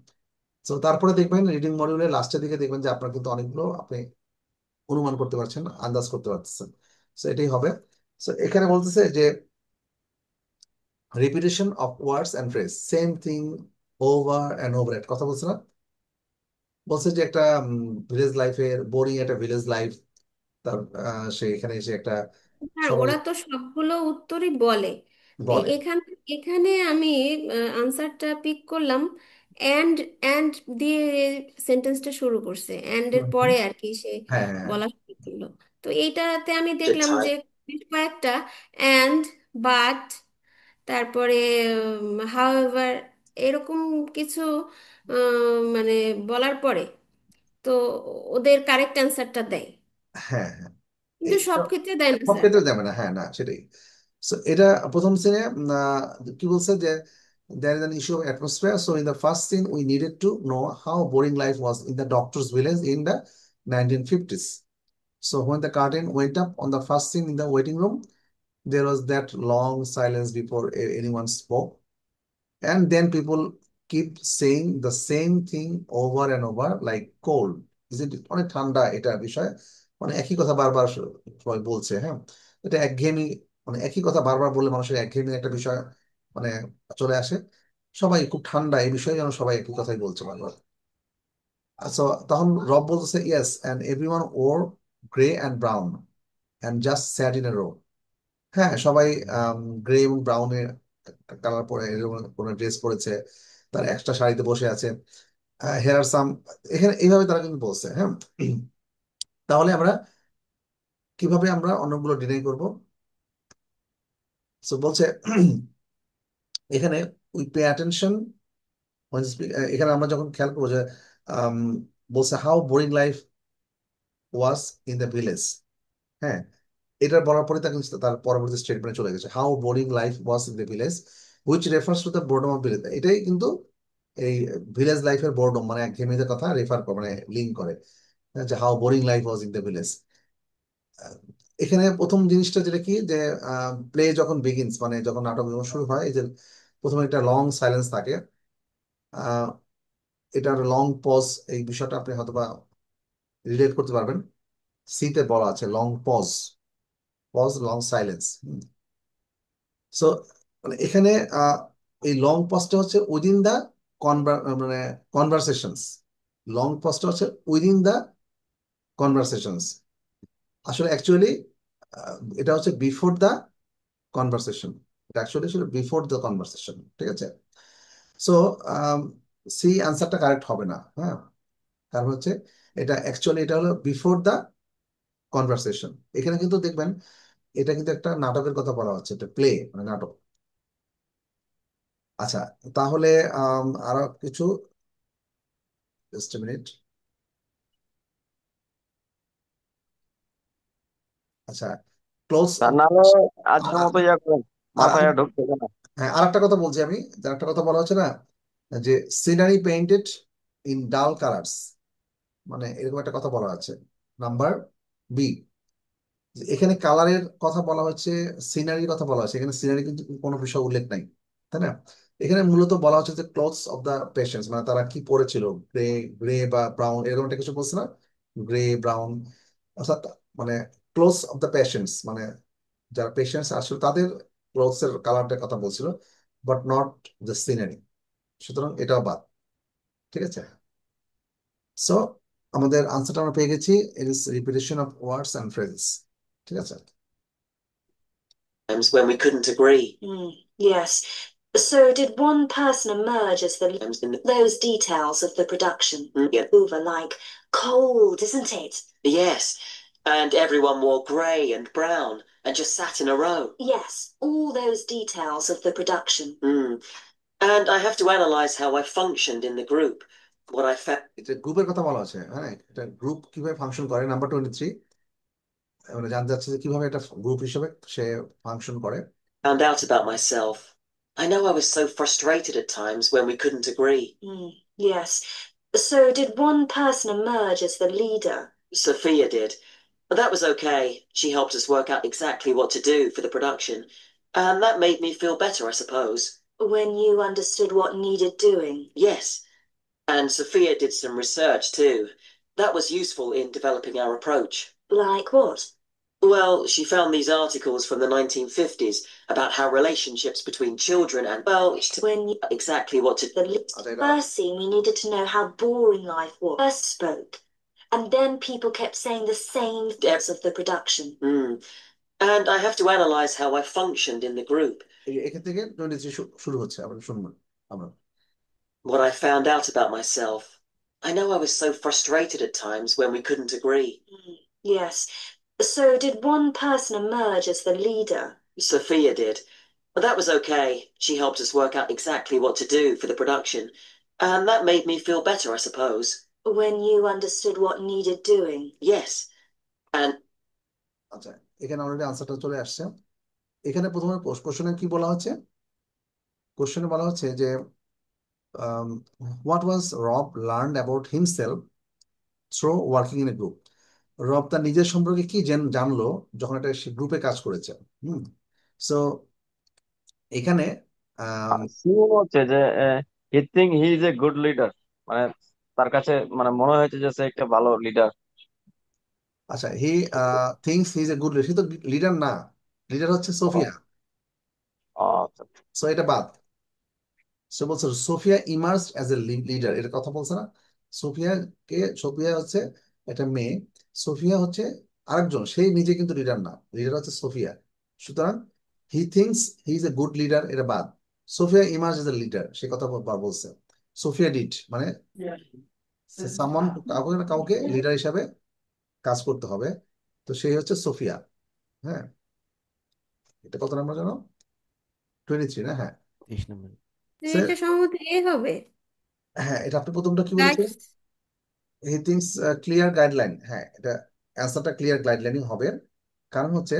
তো তারপরে দেখবেন রিডিং মডিউলের লাস্টের দিকে দেখবেন যে আপনার কিন্তু অনেকগুলো আপনি অনুমান করতে পারছেন, আন্দাজ করতে পারতেছেন। তো এটাই হবে। তো এখানে বলতেছে যে repetition of words and phrase, same thing over and over, একটা কথা বলছে না, বলছে যে একটা ভিলেজ লাইফের বোরিং একটা ভিলেজ লাইফ, তার সে এখানে এসে একটা হ্যাঁ, সবাই ওরা তো সবগুলো উত্তরই বলে। বলে। এখানে এখানে আমি আনসারটা পিক করলাম। অ্যান্ড অ্যান্ড দিয়ে সেন্টেন্সটা শুরু করছে, অ্যান্ড এর হুম, হুম। পরে আর কি সে হ্যাঁ, বলা শুরু করলো। তো এইটাতে আমি Good দেখলাম যে time. বেশ কয়েকটা অ্যান্ড, বাট, তারপরে হাউএভার, এরকম কিছু মানে বলার পরে তো ওদের কারেক্ট অ্যান্সারটা দেয়, হ্যাঁ, হ্যাঁ, কিন্তু এই সব ক্ষেত্রে দেয় না সব স্যার। ক্ষেত্রে যাবে না, হ্যাঁ, না সেটাই। So, এটা প্রথম সিনে কি বলছে যে there is an issue of atmosphere, so in the first scene we needed to know how boring life was in the doctor's village in the 1950s. So when the curtain went up on the first scene in the waiting room, there was that long silence before anyone spoke. And then people keep saying the same thing over and over like cold, isn't it? অনেক ঠান্ডা এটা বিষয়, মানে একই কথা বারবার সবাই বলছে, হ্যাঁ। এটা একঘেয়েমি, মানে একই কথা বারবার বললে মানুষের একঘেয়েমি একটা বিষয় মানে চলে আসে। সবাই খুব ঠান্ডা, এই বিষয়ে যেন সবাই একই কথাই বলছে বারবার। আচ্ছা, তখন রব বলতেছে yes and everyone were grey and brown and just sat in a row. হ্যাঁ, সবাই গ্রে এবং ব্রাউনের কালার পরে এরকম কোনো ড্রেস পরেছে, তার একটা শাড়িতে বসে আছে। হেয়ার সাম, এখানে এইভাবে তারা কিন্তু বলছে, হ্যাঁ। তাহলে আমরা কিভাবে আমরা অন্যগুলো ডিনাই করব? সো বলছে এখানে উই পে অ্যাটেনশন, এখানে আমরা যখন খেয়াল করবো যে আম, বলছে how boring life was in the village, হ্যাঁ। এটার বলার পরে তাকে তার পরবর্তী স্টেটমেন্টে চলে গেছে how boring life was in the village, which refers to the boredom of village. এটাই কিন্তু এই ভিলেজ লাইফের বোর্ডম মানে একঘেয়েমিতে কথা রেফার করে, মানে লিঙ্ক করে, হ্যাঁ, যে how boring life was in the village. এখানে প্রথম জিনিসটা যেটা কি যে প্লে যখন বিগিনস মানে যখন নাটক যখন শুরু হয়, এই যে প্রথমে একটা লং সাইলেন্স থাকে, আহ, এটার লং পজ, এই বিষয়টা আপনি হয়তোবা রিলেট করতে পারবেন। সিতে বলা আছে long pause, pause long silence. So মানে এখানে এই লং পজটা হচ্ছে উইদিন দা মানে কনভারসেশনস, লং পজটা হচ্ছে উইদিন দা কনভারসেশনস। আসলে অ্যাকচুয়ালি এটা হচ্ছে বিফোর দা কনভারসেশন, এটা অ্যাকচুয়ালি ছিল বিফোর দ্য কনভারসেশন, ঠিক আছে। সো সি আনসারটা কারেক্ট হবে না, হ্যাঁ, কারণ হচ্ছে এটা অ্যাকচুয়ালি এটা হলো বিফোর দ্য কনভারসেশন। এখানে কিন্তু দেখবেন এটা কিন্তু একটা নাটকের কথা বলা হচ্ছে, এটা প্লে মানে নাটক। আচ্ছা, তাহলে আরো কিছু, জাস্ট মিনিট। আচ্ছা, ক্লোজ। তা নাহলে আজকের মতো ইয়া করেন, মাথায় আর ঢুকতেছে না। হ্যাঁ, আর একটা কথা বলছি আমি, যে একটা কথা বলা হচ্ছে না, যে সিনারি পেইন্টেড ইন ডাল কালার্স, মানে এরকম একটা কথা বলা আছে। নাম্বার বি, এখানে কালারের কথা বলা হচ্ছে, সিনারির কথা বলা হচ্ছে, এখানে সিনারি কিন্তু কোনো বিষয় উল্লেখ নাই, তাই না। এখানে মূলত বলা হচ্ছে যে ক্লথস অফ দ্য পেশেন্টস, মানে তারা কি পরেছিল, গ্রে, গ্রে বা ব্রাউন এরকম একটা কিছু বলছে না, গ্রে ব্রাউন, অর্থাৎ মানে ক্লোথস অফ দ্য পেশেন্টস মানে যারা পেশেন্টস আসলে তাদের ক্লোথস এর কালারটার কথা বলছিল, বাট নট দ্য সিনারি। সুতরাং এটাও বাদ। ঠিক আছে, সো আমাদের আনসারটা আমরা পেয়ে গেছি, it is repetition of words and phrases. ঠিক আছে, Times when we couldn't agree. Yes. So did one person emerge as the those details of the production? Yeah. Over like cold, isn't it? Yes, and everyone wore grey and brown and just sat in a row. Yes, all those details of the production. And I have to analyze how I functioned in the group. What I এটা গ্রুপের কথা বলা আছে, হ্যাঁ, এটা group কিভাবে function করে, number 23 আমরা জানতে চাচ্ছি যে কিভাবে এটা গ্রুপ হিসেবে সে ফাংশন করে। found out about myself. I know I was so frustrated at times when we couldn't agree. Yes. So did one person emerge as the leader? Sophia did. But that was okay. She helped us work out exactly what to do for the production. And that made me feel better, I suppose. When you understood what needed doing? Yes. And Sophia did some research too. That was useful in developing our approach. Like what? Well, she found these articles from the 1950s about how relationships between children and, well, When you exactly what to the first scene, we needed to know how boring life was. First spoke. And then people kept saying the same things of the production. And I have to analyze how I functioned in the group. এখান থেকে 23 শুরু হচ্ছে, আমরা শুনবো আমরা। What I found out about myself. I know I was so frustrated at times when we couldn't agree. Yes. So did one person emerge as the leader? Sophia did. But that was okay. She helped us work out exactly what to do for the production. And that made me feel better, I suppose. When you understood what needed doing? Yes. And আচ্ছা, এখানে already আনসারটা চলে আসছে। এখানে প্রথমে কোশ্চেনে কি বলা হচ্ছে, কোশ্চেনে বলা হচ্ছে যে হোয়াট ওয়াজ রব learned about himself through working in a group. রব তার নিজের সম্পর্কে কি জানলো যখন একটা সে গ্রুপে কাজ করেছে। সো এখানে সি হচ্ছে যে he think he is a good leader, মানে তার কাছে মানে মনে হয়েছে যে সে একটা ভালো লিডার। আচ্ছা, he thinks he is a good leader, সে তো লিডার না, লিডার হচ্ছে সোফিয়া। আচ্ছা, সো এটা বাদ। সে বলছে Sophia emerge as a leader, এটা কথা বলছে না। সোফিয়া হচ্ছে একটা মেয়ে, সোফিয়া হচ্ছে আরেকজন, সেই নিজে কিন্তু লিডার না, লিডার হচ্ছে সোফিয়া। সুতরাং he thinks he is a good leader, এটা বাদ। Sophia emerge as a leader সে কথা বলছে। সোফিয়া ডিড মানে সামন কাউকে না কাউকে লিডার হিসাবে কাজ করতে হবে, তো সেই হচ্ছে সোফিয়া। হ্যাঁ, এটা কত নাম্বার জানো? 23 না? হ্যাঁ, 23 নম্বর। এটা সম্ভবত এ হবে। হ্যাঁ, এটা আপনি প্রথমটা কি বলেছেন? হি থিংস ক্লিয়ার গাইডলাইন, হ্যাঁ এটা অ্যান্সারটা ক্লিয়ার গাইডলাইনই হবে। কারণ হচ্ছে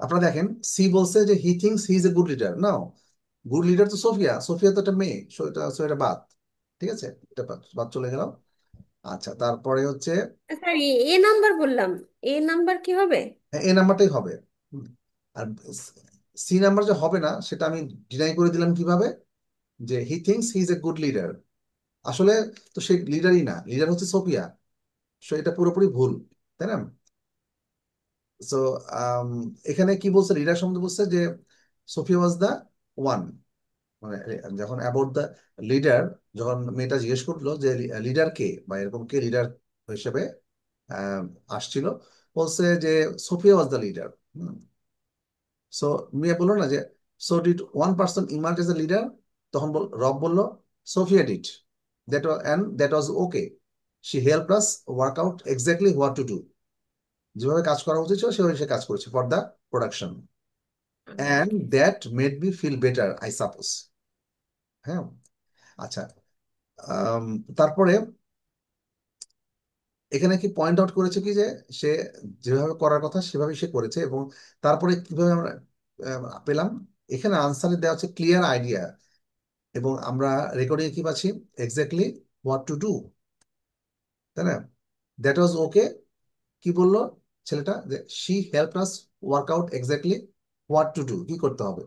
আপনারা দেখেন সি বলছে যে হি thinks he is a good leader, now good leader তো সোফিয়া, সোফিয়া তো একটা মেয়ে, এটা বাদ। ঠিক আছে, এটা বাদ চলে গেল। আচ্ছা, তারপরে হচ্ছে স্যার এ নাম্বার বললাম, এ নাম্বার কি হবে? এ নাম্বারটাই হবে। আর সি নাম্বার যে হবে না সেটা আমি ডিনাই করে দিলাম কিভাবে, যে হি thinks he is a good leader, আসলে তো সে লিডারই না, লিডার হচ্ছে সোফিয়া। সো এটা পুরোপুরি ভুল, তাই না? সো এখানে কি বলছে, লিডার সম্বন্ধে বলছে যে সোফিয়া ওয়াজ দ্য ওয়ান, মানে যখন অ্যাবাউট দ্য লিডার, যখন মেয়েটা জিজ্ঞেস করলো যে লিডার কে বা এরকম কে লিডার হিসেবে আসছিল, বলছে যে Sophia was the leader. So মেয়ে বললো না যে so did one person emerge as a leader, তখন রব বলল Sophia did, that was okay, she help us work out exactly what to do, যেভাবে কাজ করা উচিত ছিল সেভাবে সে কাজ করেছে for the production, and that made me feel better I suppose. হ্যাঁ, আচ্ছা, তারপরে এখানে কি পয়েন্ট আউট করেছে কি যে সে যেভাবে করার কথা সেভাবে সে করেছে, এবং তারপরে কিভাবে আমরা পেলাম, এখানে আনসারে দেওয়া হচ্ছে ক্লিয়ার আইডিয়া, এবং আমরা রেকর্ডিং কি পাচ্ছি এক্স্যাক্টলি হোয়াট টু ডু, তাই না? দ্যাট ওয়াজ ওকে, কি বললো ছেলেটা, যে she help us work out exactly what to do, কি করতে হবে,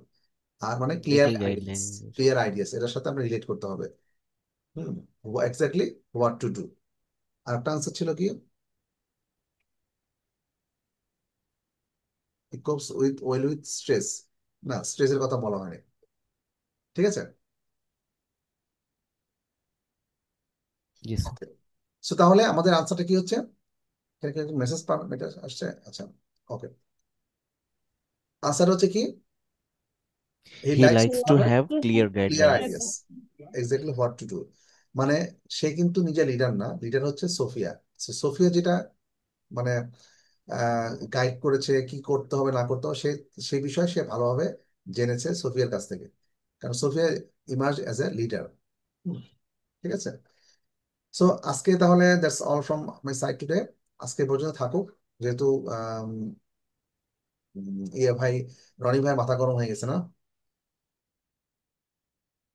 আর মানে ক্লিয়ার এটাই আইডিয়াস, গাইডলাইন। ক্লিয়ার আইডিয়াস এটার সাথে আমরা রিলেট করতে হবে। হুম, এক্স্যাক্টলি হোয়াট টু ডু। আর একটা আনসার ছিল কি, copes with well with stress, না স্ট্রেসের কথা বলা হয়নি। ঠিক আছে, জি স্যার। সো তাহলে আমাদের আনসারটা কি হচ্ছে? মেসেজ আসছে, আচ্ছা, ওকে, আনসার হচ্ছে কি? He he likes to likes to have have clear clear guidelines. Ideas, exactly what to do. মানে সে কিন্তু নিজে লিডার না, লিডার হচ্ছে সোফিয়া। সোফিয়া যেটা মানে গাইড করেছে কি করতে হবে না করতে হবে, সেই বিষয়ে সে ভালোভাবে জেনেছে সোফিয়ার কাছ থেকে, কারণ Sophia emerge as a leader. ঠিক আছে। সো আজকে তাহলে that's all from my side today. আজকে পর্যন্ত থাকুক, যেহেতু ইয়ে ভাই, রনি ভাই মাথা গরম হয়ে গেছে না।